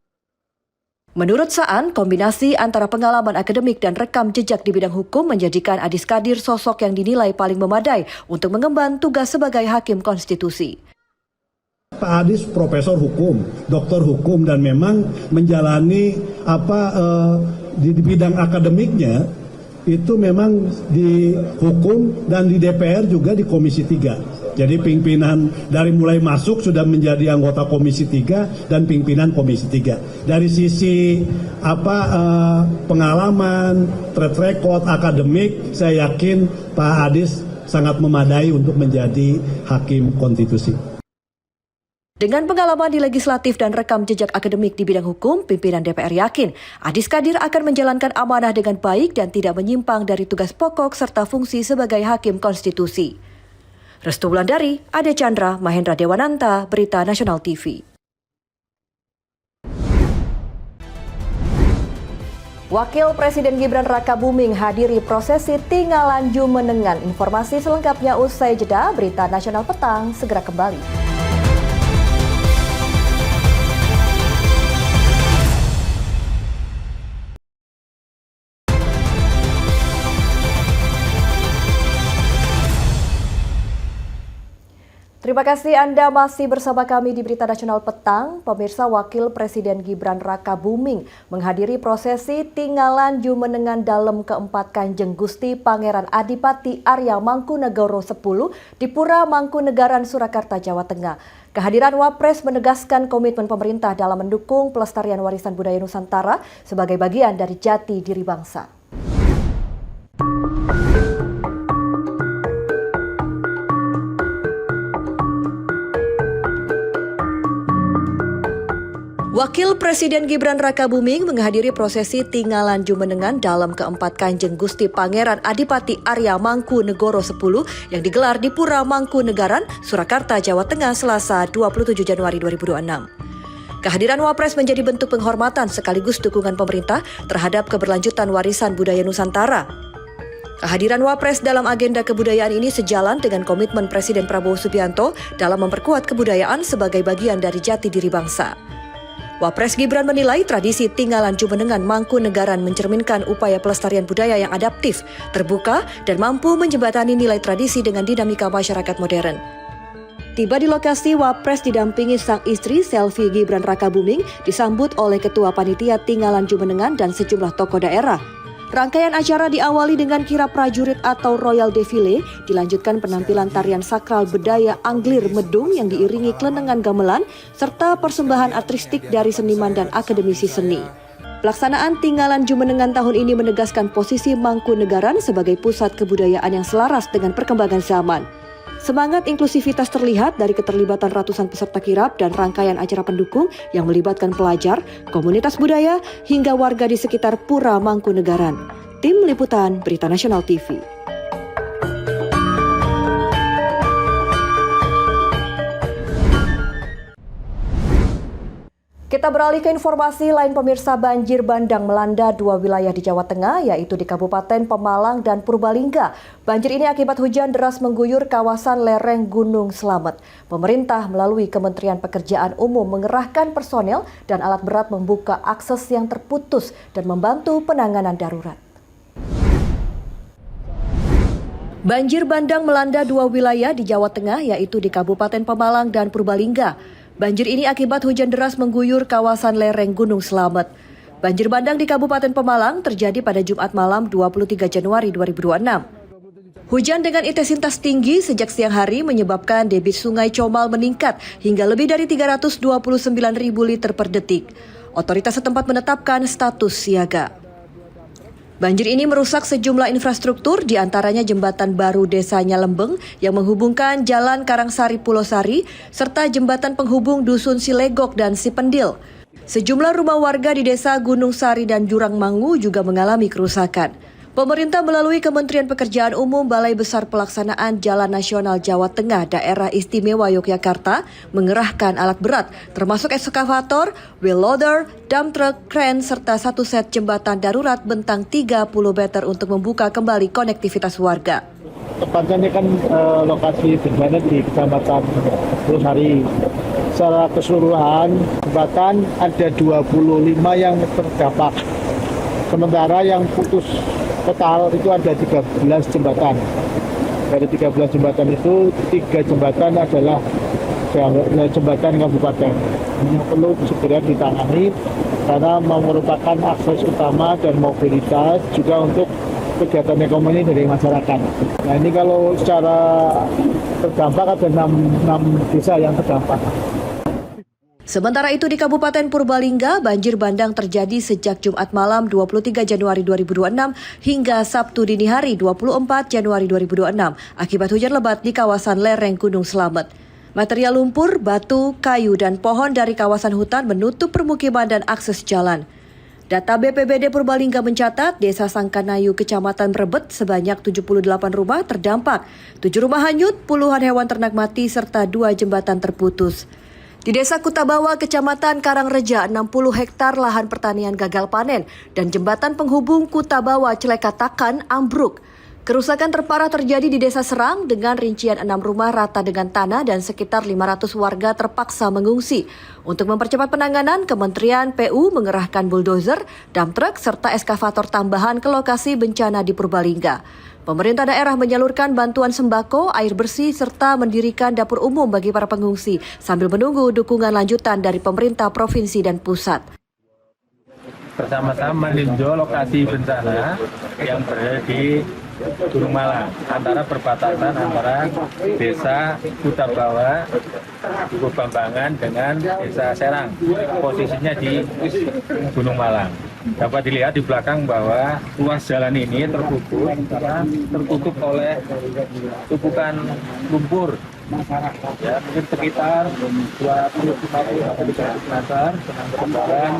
Menurut Saan, kombinasi antara pengalaman akademik dan rekam jejak di bidang hukum menjadikan Adis Kadir sosok yang dinilai paling memadai untuk mengemban tugas sebagai Hakim Konstitusi. Pak Adis profesor hukum, doktor hukum dan memang menjalani di bidang akademiknya itu memang di hukum dan di DPR juga di Komisi 3. Jadi pimpinan dari mulai masuk sudah menjadi anggota Komisi 3 dan pimpinan Komisi 3. Dari sisi pengalaman, track record, akademik, saya yakin Pak Adis sangat memadai untuk menjadi hakim konstitusi. Dengan pengalaman di legislatif dan rekam jejak akademik di bidang hukum, pimpinan DPR yakin Adis Kadir akan menjalankan amanah dengan baik dan tidak menyimpang dari tugas pokok serta fungsi sebagai hakim konstitusi. Restu Wulandari, Ade Chandra, Mahendra Dewananta, Berita Nasional TV. Wakil Presiden Gibran Rakabuming hadiri prosesi Tinggalan Jumenengan. Informasi selengkapnya usai jeda. Berita Nasional Petang segera kembali. Terima kasih Anda masih bersama kami di Berita Nasional Petang. Pemirsa, Wakil Presiden Gibran Rakabuming menghadiri prosesi Tinggalan Jumenengan Dalem keempat Kanjeng Gusti Pangeran Adipati Arya Mangkunegoro 10 di Pura Mangkunegaran, Surakarta, Jawa Tengah. Kehadiran Wapres menegaskan komitmen pemerintah dalam mendukung pelestarian warisan budaya Nusantara sebagai bagian dari jati diri bangsa. Wakil Presiden Gibran Rakabuming menghadiri prosesi Tinggalan Jumenengan Dalem keempat Kanjeng Gusti Pangeran Adipati Arya Mangkunegoro 10 yang digelar di Pura Mangkunegaran, Surakarta, Jawa Tengah, Selasa 27 Januari 2026. Kehadiran Wapres menjadi bentuk penghormatan sekaligus dukungan pemerintah terhadap keberlanjutan warisan budaya Nusantara. Kehadiran Wapres dalam agenda kebudayaan ini sejalan dengan komitmen Presiden Prabowo Subianto dalam memperkuat kebudayaan sebagai bagian dari jati diri bangsa. Wapres Gibran menilai tradisi Tinggalan Jumenengan Mangkunegaran mencerminkan upaya pelestarian budaya yang adaptif, terbuka, dan mampu menjembatani nilai tradisi dengan dinamika masyarakat modern. Tiba di lokasi, Wapres didampingi sang istri Selvi Gibran Rakabuming disambut oleh Ketua Panitia Tinggalan Jumenengan dan sejumlah tokoh daerah. Rangkaian acara diawali dengan kirap prajurit atau Royal Defile, dilanjutkan penampilan tarian sakral bedaya Anglir Medung yang diiringi kelenengan gamelan, serta persembahan artistik dari seniman dan akademisi seni. Pelaksanaan Tinggalan Jumenengan tahun ini menegaskan posisi Mangkunegaran sebagai pusat kebudayaan yang selaras dengan perkembangan zaman. Semangat inklusivitas terlihat dari keterlibatan ratusan peserta kirap dan rangkaian acara pendukung yang melibatkan pelajar, komunitas budaya, hingga warga di sekitar Pura Mangkunegaran. Tim Liputan Berita Nasional TV. Kita beralih ke informasi lain, pemirsa. Banjir bandang melanda dua wilayah di Jawa Tengah, yaitu di Kabupaten Pemalang dan Purbalingga. Banjir ini akibat hujan deras mengguyur kawasan lereng Gunung Slamet. Pemerintah melalui Kementerian Pekerjaan Umum mengerahkan personel dan alat berat membuka akses yang terputus dan membantu penanganan darurat. Banjir bandang melanda dua wilayah di Jawa Tengah, yaitu di Kabupaten Pemalang dan Purbalingga. Banjir ini akibat hujan deras mengguyur kawasan lereng Gunung Slamet. Banjir bandang di Kabupaten Pemalang terjadi pada Jumat malam 23 Januari 2026. Hujan dengan intensitas tinggi sejak siang hari menyebabkan debit Sungai Comal meningkat hingga lebih dari 329.000 liter per detik. Otoritas setempat menetapkan status siaga. Banjir ini merusak sejumlah infrastruktur, diantaranya jembatan baru Desa Nyalembeng yang menghubungkan Jalan Karangsari Pulau Sari, serta jembatan penghubung Dusun Silegok dan Sipendil. Sejumlah rumah warga di Desa Gunung Sari dan Jurang Mangu juga mengalami kerusakan. Pemerintah melalui Kementerian Pekerjaan Umum, Balai Besar Pelaksanaan Jalan Nasional Jawa Tengah, Daerah Istimewa Yogyakarta mengerahkan alat berat termasuk ekskavator, wheel loader, dump truck, kren, serta satu set jembatan darurat bentang 30 meter untuk membuka kembali konektivitas warga. Tepatnya ini kan lokasi bencana di Kecamatan Pulau Sari. Secara keseluruhan jembatan ada 25 yang terdampak. Sementara yang putus total itu ada 13 jembatan. Dari 13 jembatan itu 3 jembatan adalah jembatan kabupaten. Ini perlu segera ditangani karena merupakan akses utama dan mobilitas juga untuk kegiatan ekonomi dari masyarakat. Nah ini kalau secara terdampak ada 6 desa yang terdampak. Sementara itu di Kabupaten Purbalingga, banjir bandang terjadi sejak Jumat malam 23 Januari 2026 hingga Sabtu dini hari 24 Januari 2026 akibat hujan lebat di kawasan lereng Gunung Slamet. Material lumpur, batu, kayu, dan pohon dari kawasan hutan menutup permukiman dan akses jalan. Data BPBD Purbalingga mencatat Desa Sangkanayu, Kecamatan Brebet sebanyak 78 rumah terdampak, 7 rumah hanyut, puluhan hewan ternak mati, serta 2 jembatan terputus. Di Desa Kutabawa, Kecamatan Karangreja, 60 hektar lahan pertanian gagal panen dan jembatan penghubung Kutabawa Celekatakan ambruk. Kerusakan terparah terjadi di Desa Serang dengan rincian 6 rumah rata dengan tanah dan sekitar 500 warga terpaksa mengungsi. Untuk mempercepat penanganan, Kementerian PU mengerahkan bulldozer, dump truck, serta eskavator tambahan ke lokasi bencana di Purbalingga. Pemerintah daerah menyalurkan bantuan sembako, air bersih, serta mendirikan dapur umum bagi para pengungsi sambil menunggu dukungan lanjutan dari pemerintah provinsi dan pusat. Bersama-sama meninjau lokasi bencana yang berada di Gunung Malang, antara perbatasan antara Desa Kutabawa, Bambangan dengan Desa Serang. Posisinya di Gunung Malang. Dapat dilihat di belakang bahwa ruas jalan ini tertutup oleh tumpukan lumpur. Ya, mungkin sekitar 20-30 meter dengan ketebalan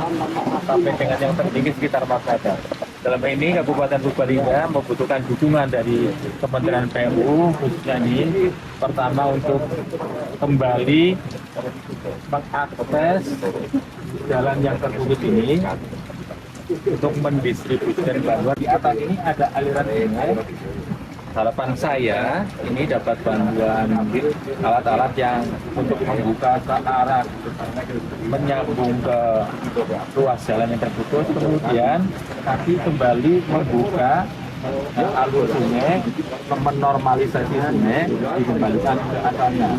sampai dengan yang tertinggi sekitar 4 meter. Dalam ini Kabupaten Purbalingga membutuhkan dukungan dari Kementerian PU khususnya ini pertama untuk kembali mengakses jalan yang terputus ini untuk mendistribusikan bantuan. Di atas ini ada aliran sungai. Harapan saya ini dapat bantuan alat-alat yang untuk membuka ke arah menyambung ke ruas jalan yang terputus, kemudian kaki kembali membuka alur sungai, menormalisasi sungai, dikembalikan ke asalnya.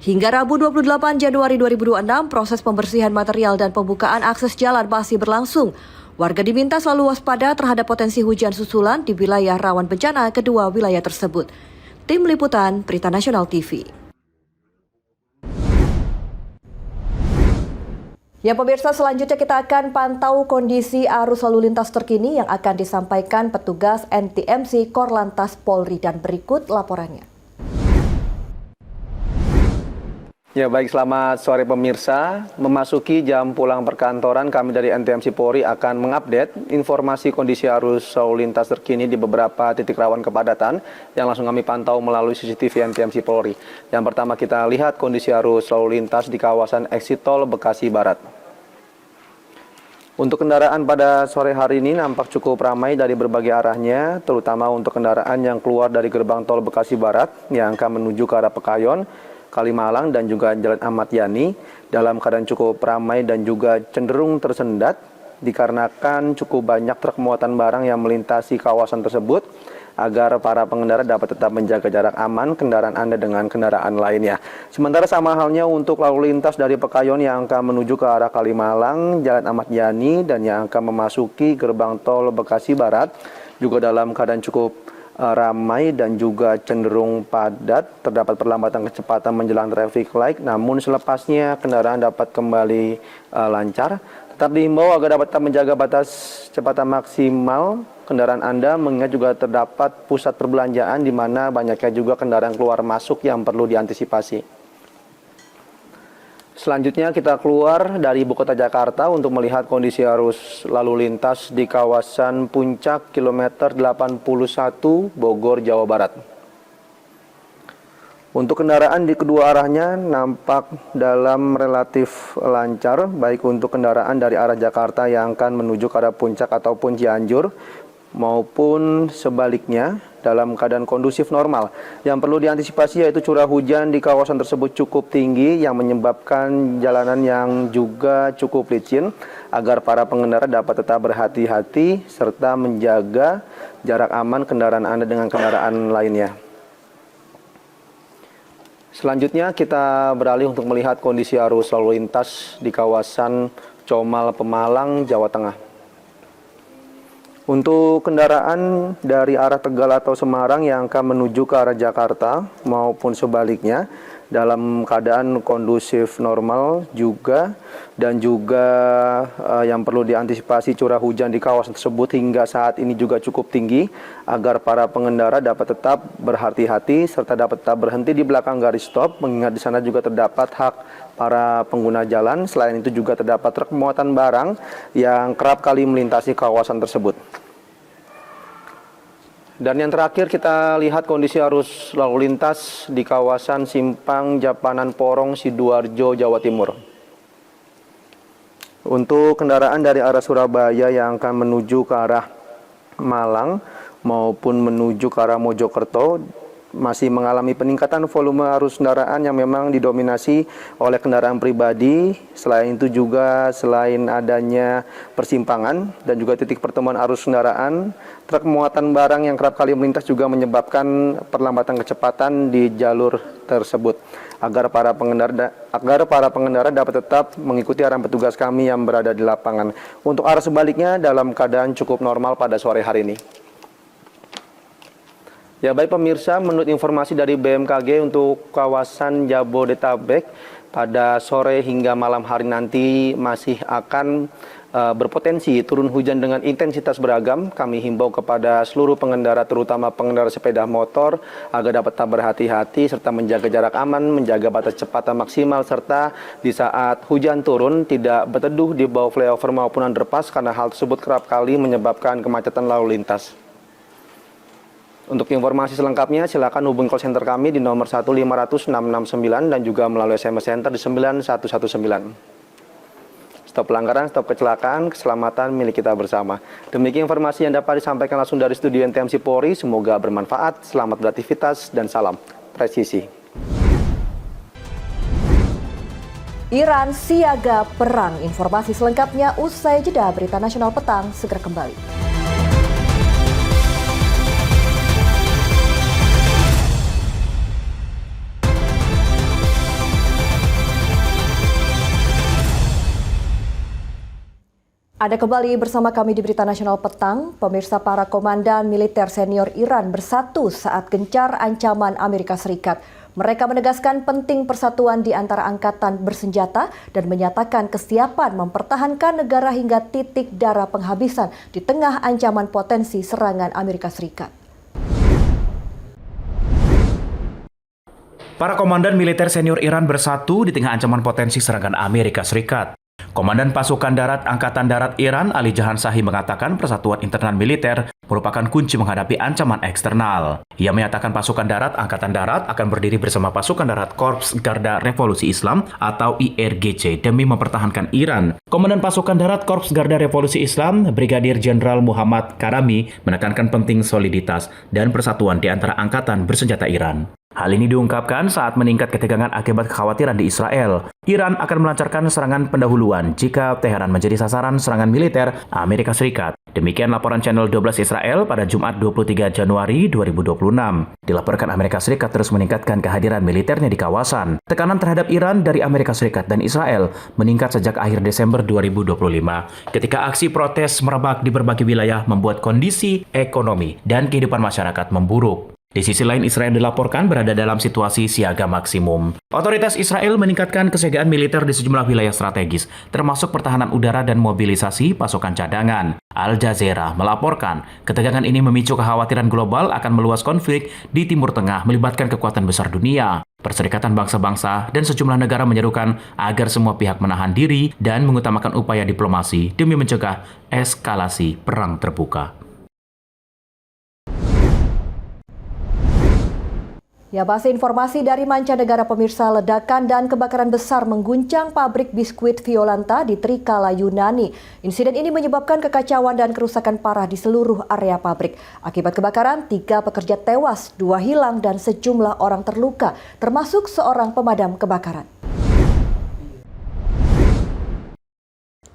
Hingga Rabu 28 Januari 2026, proses pembersihan material dan pembukaan akses jalan masih berlangsung. Warga diminta selalu waspada terhadap potensi hujan susulan di wilayah rawan bencana kedua wilayah tersebut. Tim Liputan Berita Nasional TV. Ya pemirsa, selanjutnya kita akan pantau kondisi arus lalu lintas terkini yang akan disampaikan petugas NTMC Korlantas Polri, dan berikut laporannya. Ya baik, selamat sore pemirsa. Memasuki jam pulang perkantoran, kami dari NTMC Polri akan mengupdate informasi kondisi arus lalu lintas terkini di beberapa titik rawan kepadatan yang langsung kami pantau melalui CCTV NTMC Polri. Yang pertama kita lihat kondisi arus lalu lintas di kawasan exit tol Bekasi Barat. Untuk kendaraan pada sore hari ini nampak cukup ramai dari berbagai arahnya, terutama untuk kendaraan yang keluar dari gerbang tol Bekasi Barat yang akan menuju ke arah Pekayon, Kalimalang, dan juga Jalan Ahmad Yani dalam keadaan cukup ramai dan juga cenderung tersendat dikarenakan cukup banyak truk muatan barang yang melintasi kawasan tersebut, agar para pengendara dapat tetap menjaga jarak aman kendaraan Anda dengan kendaraan lainnya. Sementara sama halnya untuk lalu lintas dari Pekayon yang akan menuju ke arah Kalimalang, Jalan Ahmad Yani, dan yang akan memasuki gerbang tol Bekasi Barat juga dalam keadaan cukup ramai dan juga cenderung padat. Terdapat perlambatan kecepatan menjelang traffic light, namun selepasnya kendaraan dapat kembali lancar. Tetap diimbau agar dapat tetap menjaga batas kecepatan maksimal kendaraan Anda, mengingat juga terdapat pusat perbelanjaan di mana banyaknya juga kendaraan keluar masuk yang perlu diantisipasi. Selanjutnya kita keluar dari ibu kota Jakarta untuk melihat kondisi arus lalu lintas di kawasan Puncak kilometer 81 Bogor, Jawa Barat. Untuk kendaraan di kedua arahnya nampak dalam relatif lancar, baik untuk kendaraan dari arah Jakarta yang akan menuju ke arah Puncak ataupun Cianjur, maupun sebaliknya dalam keadaan kondusif normal. Yang perlu diantisipasi yaitu curah hujan di kawasan tersebut cukup tinggi yang menyebabkan jalanan yang juga cukup licin, agar para pengendara dapat tetap berhati-hati serta menjaga jarak aman kendaraan Anda dengan kendaraan lainnya. Selanjutnya kita beralih untuk melihat kondisi arus lalu lintas di kawasan Comal Pemalang, Jawa Tengah. Untuk kendaraan dari arah Tegal atau Semarang yang akan menuju ke arah Jakarta maupun sebaliknya dalam keadaan kondusif normal juga, dan juga yang perlu diantisipasi curah hujan di kawasan tersebut hingga saat ini juga cukup tinggi agar para pengendara dapat tetap berhati-hati serta dapat tetap berhenti di belakang garis stop, mengingat di sana juga terdapat hak para pengguna jalan. Selain itu juga terdapat truk muatan barang yang kerap kali melintasi kawasan tersebut. Dan yang terakhir kita lihat kondisi arus lalu lintas di kawasan Simpang Japanan Porong, Sidoarjo, Jawa Timur. Untuk kendaraan dari arah Surabaya yang akan menuju ke arah Malang maupun menuju ke arah Mojokerto masih mengalami peningkatan volume arus kendaraan yang memang didominasi oleh kendaraan pribadi. Selain itu juga selain adanya persimpangan dan juga titik pertemuan arus kendaraan, truk muatan barang yang kerap kali melintas juga menyebabkan perlambatan kecepatan di jalur tersebut. Agar para pengendara dapat tetap mengikuti arahan petugas kami yang berada di lapangan. Untuk arah sebaliknya dalam keadaan cukup normal pada sore hari ini. Ya baik pemirsa, menurut informasi dari BMKG untuk kawasan Jabodetabek pada sore hingga malam hari nanti masih akan berpotensi turun hujan dengan intensitas beragam. Kami himbau kepada seluruh pengendara, terutama pengendara sepeda motor, agar dapat tetap berhati-hati serta menjaga jarak aman, menjaga batas kecepatan maksimal, serta di saat hujan turun tidak berteduh di bawah flyover maupun underpass karena hal tersebut kerap kali menyebabkan kemacetan lalu lintas. Untuk informasi selengkapnya silakan hubungi call center kami di nomor 1500669 dan juga melalui SMS Center di 9119. Stop pelanggaran, stop kecelakaan, keselamatan milik kita bersama. Demikian informasi yang dapat disampaikan langsung dari studio NTMC Polri. Semoga bermanfaat, selamat beraktivitas, dan salam presisi. Iran siaga perang. Informasi selengkapnya usai jeda. Berita Nasional Petang segera kembali. Ada kembali bersama kami di Berita Nasional Petang. Pemirsa, para komandan militer senior Iran bersatu saat gencar ancaman Amerika Serikat. Mereka menegaskan penting persatuan di antara angkatan bersenjata dan menyatakan kesiapan mempertahankan negara hingga titik darah penghabisan di tengah ancaman potensi serangan Amerika Serikat. Para komandan militer senior Iran bersatu di tengah ancaman potensi serangan Amerika Serikat. Komandan Pasukan Darat Angkatan Darat Iran, Ali Jahan Shahi, mengatakan persatuan internal militer merupakan kunci menghadapi ancaman eksternal. Ia menyatakan pasukan darat Angkatan Darat akan berdiri bersama pasukan darat Korps Garda Revolusi Islam atau IRGC demi mempertahankan Iran. Komandan pasukan darat Korps Garda Revolusi Islam, Brigadir Jenderal Muhammad Karami, menekankan penting soliditas dan persatuan di antara angkatan bersenjata Iran. Hal ini diungkapkan saat meningkat ketegangan akibat kekhawatiran di Israel. Iran akan melancarkan serangan pendahuluan jika Teheran menjadi sasaran serangan militer Amerika Serikat. Demikian laporan Channel 12 Israel pada Jumat 23 Januari 2026. Dilaporkan Amerika Serikat terus meningkatkan kehadiran militernya di kawasan. Tekanan terhadap Iran dari Amerika Serikat dan Israel meningkat sejak akhir Desember 2025 ketika aksi protes merebak di berbagai wilayah membuat kondisi ekonomi dan kehidupan masyarakat memburuk. Di sisi lain, Israel dilaporkan berada dalam situasi siaga maksimum. Otoritas Israel meningkatkan kesiagaan militer di sejumlah wilayah strategis, termasuk pertahanan udara dan mobilisasi pasukan cadangan. Al Jazeera melaporkan, ketegangan ini memicu kekhawatiran global akan meluas konflik di Timur Tengah melibatkan kekuatan besar dunia. Perserikatan Bangsa-Bangsa dan sejumlah negara menyerukan agar semua pihak menahan diri dan mengutamakan upaya diplomasi demi mencegah eskalasi perang terbuka. Ya, masih informasi dari mancanegara pemirsa, ledakan dan kebakaran besar mengguncang pabrik biskuit Violanta di Trikala, Yunani. Insiden ini menyebabkan kekacauan dan kerusakan parah di seluruh area pabrik. Akibat kebakaran, 3 pekerja tewas, 2 hilang dan sejumlah orang terluka, termasuk seorang pemadam kebakaran.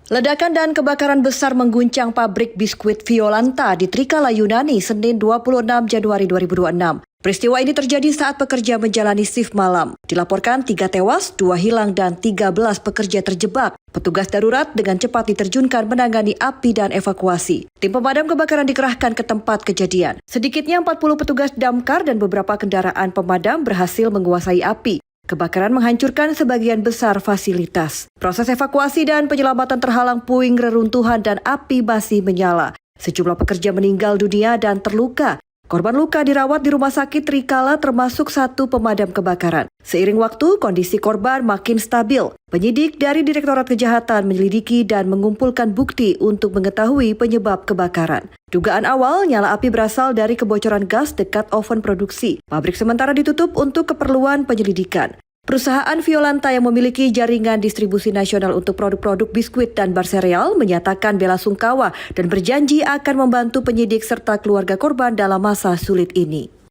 Ledakan dan kebakaran besar mengguncang pabrik biskuit Violanta di Trikala, Yunani, Senin 26 Januari 2026. Peristiwa ini terjadi saat pekerja menjalani shift malam. Dilaporkan 3 tewas, 2 hilang, dan 13 pekerja terjebak. Petugas darurat dengan cepat diterjunkan menangani api dan evakuasi. Tim pemadam kebakaran dikerahkan ke tempat kejadian. Sedikitnya 40 petugas damkar dan beberapa kendaraan pemadam berhasil menguasai api. Kebakaran menghancurkan sebagian besar fasilitas. Proses evakuasi dan penyelamatan terhalang puing reruntuhan dan api masih menyala. Sejumlah pekerja meninggal dunia dan terluka. Korban luka dirawat di rumah sakit Trikala termasuk 1 pemadam kebakaran. Seiring waktu, kondisi korban makin stabil. Penyidik dari Direktorat Kejahatan menyelidiki dan mengumpulkan bukti untuk mengetahui penyebab kebakaran. Dugaan awal, nyala api berasal dari kebocoran gas dekat oven produksi. Pabrik sementara ditutup untuk keperluan penyelidikan. Perusahaan Violanta yang memiliki jaringan distribusi nasional untuk produk-produk biskuit dan bar sereal menyatakan bela sungkawa dan berjanji akan membantu penyidik serta keluarga korban dalam masa sulit ini.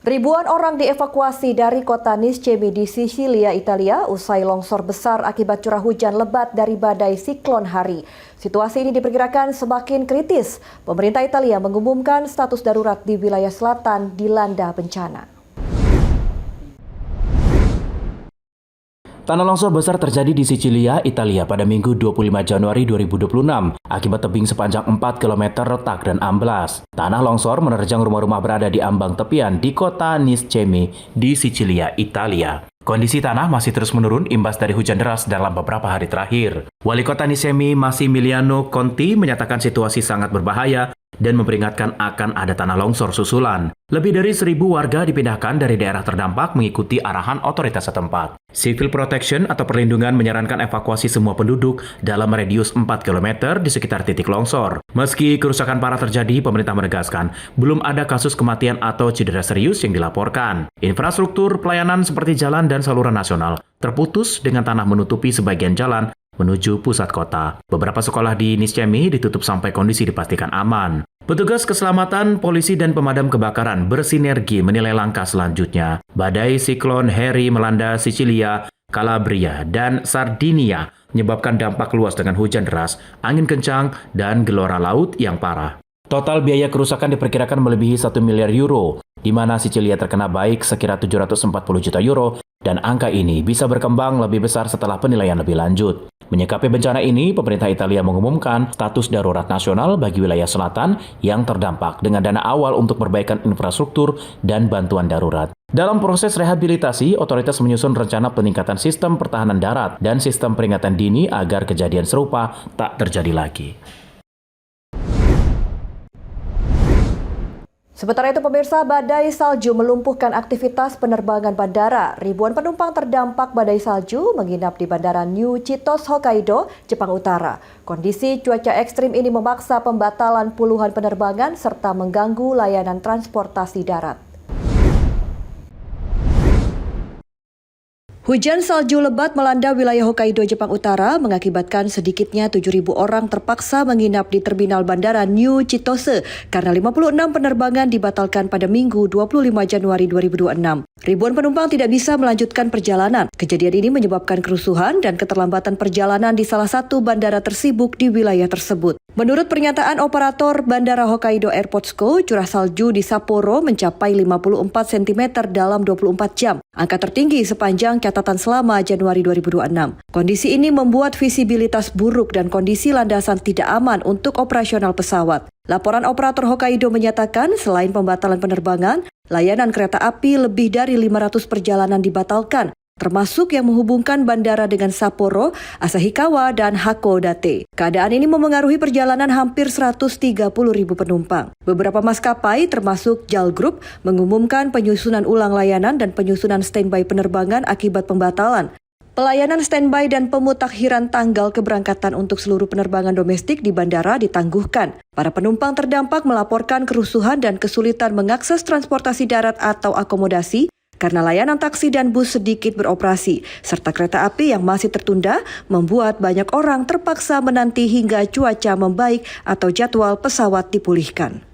Ribuan orang dievakuasi dari kota Niscemi di Sisilia, Italia, usai longsor besar akibat curah hujan lebat dari badai siklon Hari. Situasi ini diperkirakan semakin kritis. Pemerintah Italia mengumumkan status darurat di wilayah selatan dilanda bencana. Tanah longsor besar terjadi di Sicilia, Italia pada Minggu 25 Januari 2026 akibat tebing sepanjang 4 km retak dan amblas. Tanah longsor menerjang rumah-rumah berada di ambang tepian di kota Niscemi di Sicilia, Italia. Kondisi tanah masih terus menurun imbas dari hujan deras dalam beberapa hari terakhir. Wali kota Niscemi, Massimiliano Conti, menyatakan situasi sangat berbahaya dan memperingatkan akan ada tanah longsor susulan. Lebih dari 1.000 warga dipindahkan dari daerah terdampak mengikuti arahan otoritas setempat. Civil Protection atau perlindungan menyarankan evakuasi semua penduduk dalam radius 4 km di sekitar titik longsor. Meski kerusakan parah terjadi, pemerintah menegaskan belum ada kasus kematian atau cedera serius yang dilaporkan. Infrastruktur pelayanan seperti jalan dan saluran nasional terputus dengan tanah menutupi sebagian jalan menuju pusat kota. Beberapa sekolah di Niscemi ditutup sampai kondisi dipastikan aman. Petugas keselamatan, polisi, dan pemadam kebakaran bersinergi menilai langkah selanjutnya. Badai siklon Hari melanda Sicilia, Calabria, dan Sardinia menyebabkan dampak luas dengan hujan deras, angin kencang, dan gelora laut yang parah. Total biaya kerusakan diperkirakan melebihi 1 miliar euro, di mana Sicilia terkena baik sekira 740 juta euro, dan angka ini bisa berkembang lebih besar setelah penilaian lebih lanjut. Menyikapi bencana ini, pemerintah Italia mengumumkan status darurat nasional bagi wilayah selatan yang terdampak dengan dana awal untuk perbaikan infrastruktur dan bantuan darurat. Dalam proses rehabilitasi, otoritas menyusun rencana peningkatan sistem pertahanan darat dan sistem peringatan dini agar kejadian serupa tak terjadi lagi. Sementara itu pemirsa, badai salju melumpuhkan aktivitas penerbangan bandara. Ribuan penumpang terdampak badai salju menginap di Bandara New Chitos, Hokkaido, Jepang Utara. Kondisi cuaca ekstrim ini memaksa pembatalan puluhan penerbangan serta mengganggu layanan transportasi darat. Hujan salju lebat melanda wilayah Hokkaido, Jepang Utara mengakibatkan sedikitnya 7.000 orang terpaksa menginap di terminal bandara New Chitose karena 56 penerbangan dibatalkan pada Minggu 25 Januari 2026. Ribuan penumpang tidak bisa melanjutkan perjalanan. Kejadian ini menyebabkan kerusuhan dan keterlambatan perjalanan di salah satu bandara tersibuk di wilayah tersebut. Menurut pernyataan operator Bandara Hokkaido Airport Co., curah salju di Sapporo mencapai 54 cm dalam 24 jam, angka tertinggi sepanjang catatan selama Januari 2026. Kondisi ini membuat visibilitas buruk dan kondisi landasan tidak aman untuk operasional pesawat. Laporan operator Hokkaido menyatakan selain pembatalan penerbangan, layanan kereta api lebih dari 500 perjalanan dibatalkan, termasuk yang menghubungkan bandara dengan Sapporo, Asahikawa, dan Hakodate. Keadaan ini memengaruhi perjalanan hampir 130.000 penumpang. Beberapa maskapai, termasuk JAL Group, mengumumkan penyusunan ulang layanan dan penyusunan standby penerbangan akibat pembatalan. Pelayanan standby dan pemutakhiran tanggal keberangkatan untuk seluruh penerbangan domestik di bandara ditangguhkan. Para penumpang terdampak melaporkan kerusuhan dan kesulitan mengakses transportasi darat atau akomodasi karena layanan taksi dan bus sedikit beroperasi, serta kereta api yang masih tertunda membuat banyak orang terpaksa menanti hingga cuaca membaik atau jadwal pesawat dipulihkan.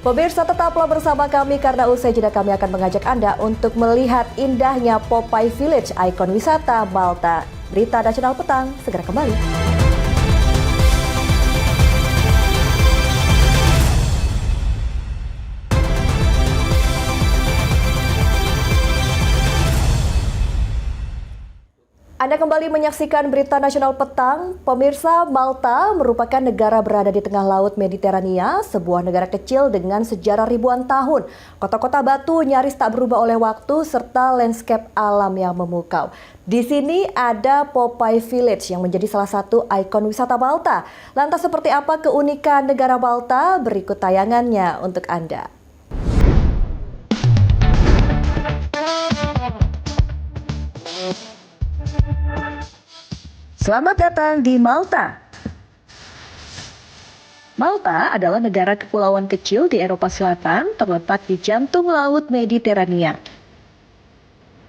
Pemirsa, tetaplah bersama kami karena usai jeda kami akan mengajak Anda untuk melihat indahnya Popeye Village, ikon wisata Malta. Berita Nasional Petang segera kembali. Anda kembali menyaksikan Berita Nasional Petang. Pemirsa, Malta merupakan negara berada di tengah Laut Mediterania, sebuah negara kecil dengan sejarah ribuan tahun. Kota-kota batu nyaris tak berubah oleh waktu, serta landscape alam yang memukau. Di sini ada Popeye Village yang menjadi salah satu ikon wisata Malta. Lantas seperti apa keunikan negara Malta? Berikut tayangannya untuk Anda. Selamat datang di Malta. Malta adalah negara kepulauan kecil di Eropa Selatan, terletak di jantung Laut Mediterania.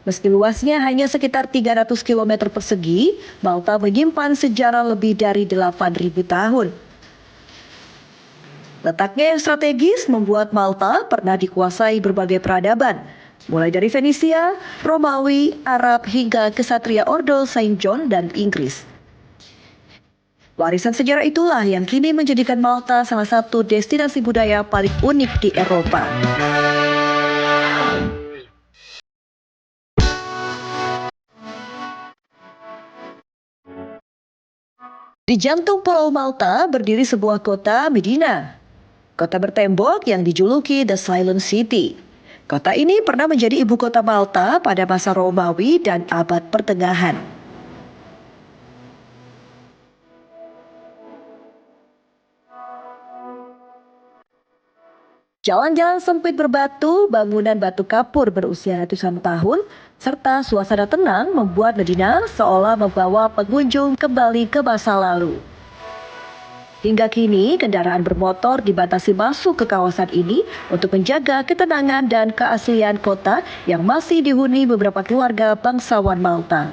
Meski luasnya hanya sekitar 300 km persegi, Malta menyimpan sejarah lebih dari 8.000 tahun. Letaknya yang strategis membuat Malta pernah dikuasai berbagai peradaban, mulai dari Fenisia, Romawi, Arab hingga kesatria Ordo Saint John dan Inggris. Warisan sejarah itulah yang kini menjadikan Malta salah satu destinasi budaya paling unik di Eropa. Di jantung Pulau Malta berdiri sebuah kota Medina. Kota bertembok yang dijuluki The Silent City. Kota ini pernah menjadi ibu kota Malta pada masa Romawi dan abad pertengahan. Jalan-jalan sempit berbatu, bangunan batu kapur berusia ratusan tahun, serta suasana tenang membuat Medina seolah membawa pengunjung kembali ke masa lalu. Hingga kini, kendaraan bermotor dibatasi masuk ke kawasan ini untuk menjaga ketenangan dan keaslian kota yang masih dihuni beberapa keluarga bangsawan Malta.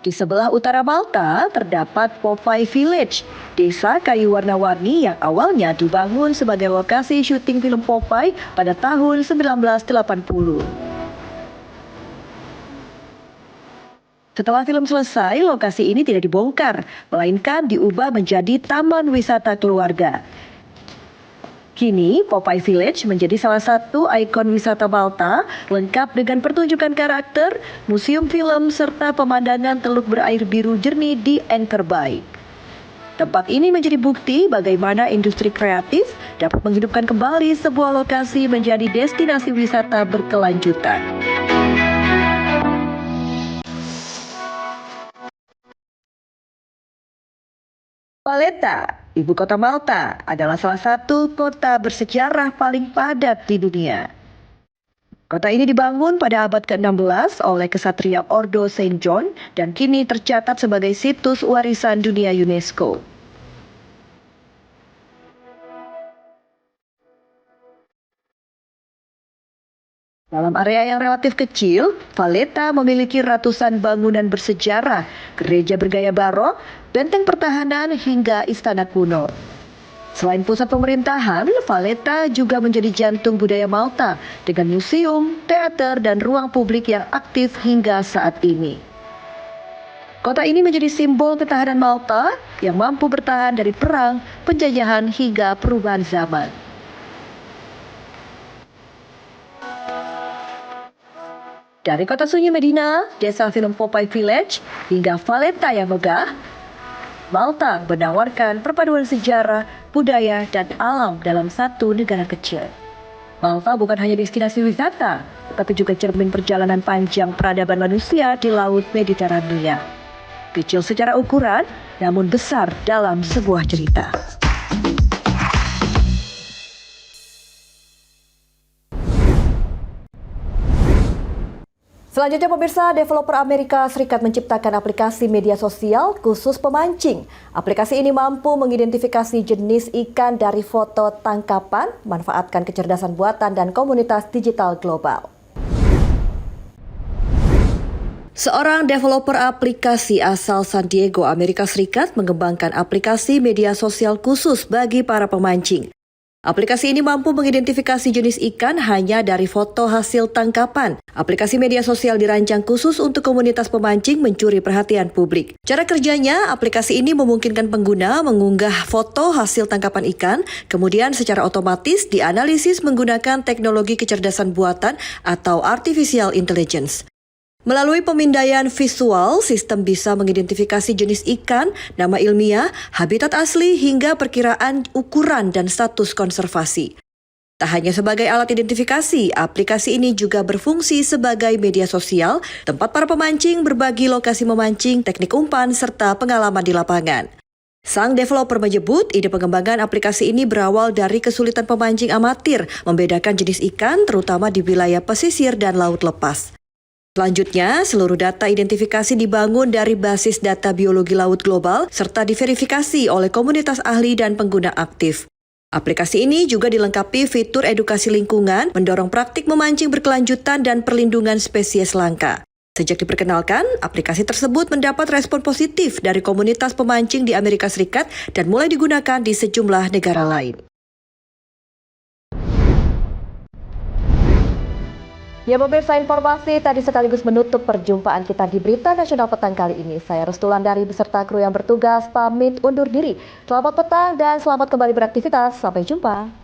Di sebelah utara Malta terdapat Popeye Village, desa kayu warna-warni yang awalnya dibangun sebagai lokasi syuting film Popeye pada tahun 1980. Setelah film selesai, lokasi ini tidak dibongkar, melainkan diubah menjadi taman wisata keluarga. Kini, Popeye Village menjadi salah satu ikon wisata Malta, lengkap dengan pertunjukan karakter, museum film, serta pemandangan teluk berair biru jernih di Anchor Bay. Tempat ini menjadi bukti bagaimana industri kreatif dapat menghidupkan kembali sebuah lokasi menjadi destinasi wisata berkelanjutan. Valletta, ibu kota Malta, adalah salah satu kota bersejarah paling padat di dunia. Kota ini dibangun pada abad ke-16 oleh kesatria Ordo Saint John dan kini tercatat sebagai situs warisan dunia UNESCO. Dalam area yang relatif kecil, Valletta memiliki ratusan bangunan bersejarah, gereja bergaya barok, benteng pertahanan hingga istana kuno. Selain pusat pemerintahan, Valletta juga menjadi jantung budaya Malta dengan museum, teater, dan ruang publik yang aktif hingga saat ini. Kota ini menjadi simbol ketahanan Malta yang mampu bertahan dari perang, penjajahan, hingga perubahan zaman. Dari kota sunyi Medina, desa film Popeye Village, hingga Valletta yang megah, Malta menawarkan perpaduan sejarah, budaya, dan alam dalam satu negara kecil. Malta bukan hanya destinasi wisata, tetapi juga cermin perjalanan panjang peradaban manusia di Laut Mediterania. Kecil secara ukuran, namun besar dalam sebuah cerita. Selanjutnya pemirsa, developer Amerika Serikat menciptakan aplikasi media sosial khusus pemancing. Aplikasi ini mampu mengidentifikasi jenis ikan dari foto tangkapan, manfaatkan kecerdasan buatan dan komunitas digital global. Seorang developer aplikasi asal San Diego, Amerika Serikat mengembangkan aplikasi media sosial khusus bagi para pemancing. Aplikasi ini mampu mengidentifikasi jenis ikan hanya dari foto hasil tangkapan. Aplikasi media sosial dirancang khusus untuk komunitas pemancing mencuri perhatian publik. Cara kerjanya, aplikasi ini memungkinkan pengguna mengunggah foto hasil tangkapan ikan, kemudian secara otomatis dianalisis menggunakan teknologi kecerdasan buatan atau artificial intelligence. Melalui pemindaian visual, sistem bisa mengidentifikasi jenis ikan, nama ilmiah, habitat asli, hingga perkiraan ukuran dan status konservasi. Tak hanya sebagai alat identifikasi, aplikasi ini juga berfungsi sebagai media sosial, tempat para pemancing berbagi lokasi memancing, teknik umpan, serta pengalaman di lapangan. Sang developer menyebut ide pengembangan aplikasi ini berawal dari kesulitan pemancing amatir membedakan jenis ikan, terutama di wilayah pesisir dan laut lepas. Selanjutnya, seluruh data identifikasi dibangun dari basis data biologi laut global serta diverifikasi oleh komunitas ahli dan pengguna aktif. Aplikasi ini juga dilengkapi fitur edukasi lingkungan, mendorong praktik memancing berkelanjutan dan perlindungan spesies langka. Sejak diperkenalkan, aplikasi tersebut mendapat respon positif dari komunitas pemancing di Amerika Serikat dan mulai digunakan di sejumlah negara lain. Ya pemirsa, informasi tadi sekaligus menutup perjumpaan kita di Berita Nasional Petang kali ini. Saya Restulandari beserta kru yang bertugas pamit undur diri. Selamat petang dan selamat kembali beraktivitas. Sampai jumpa.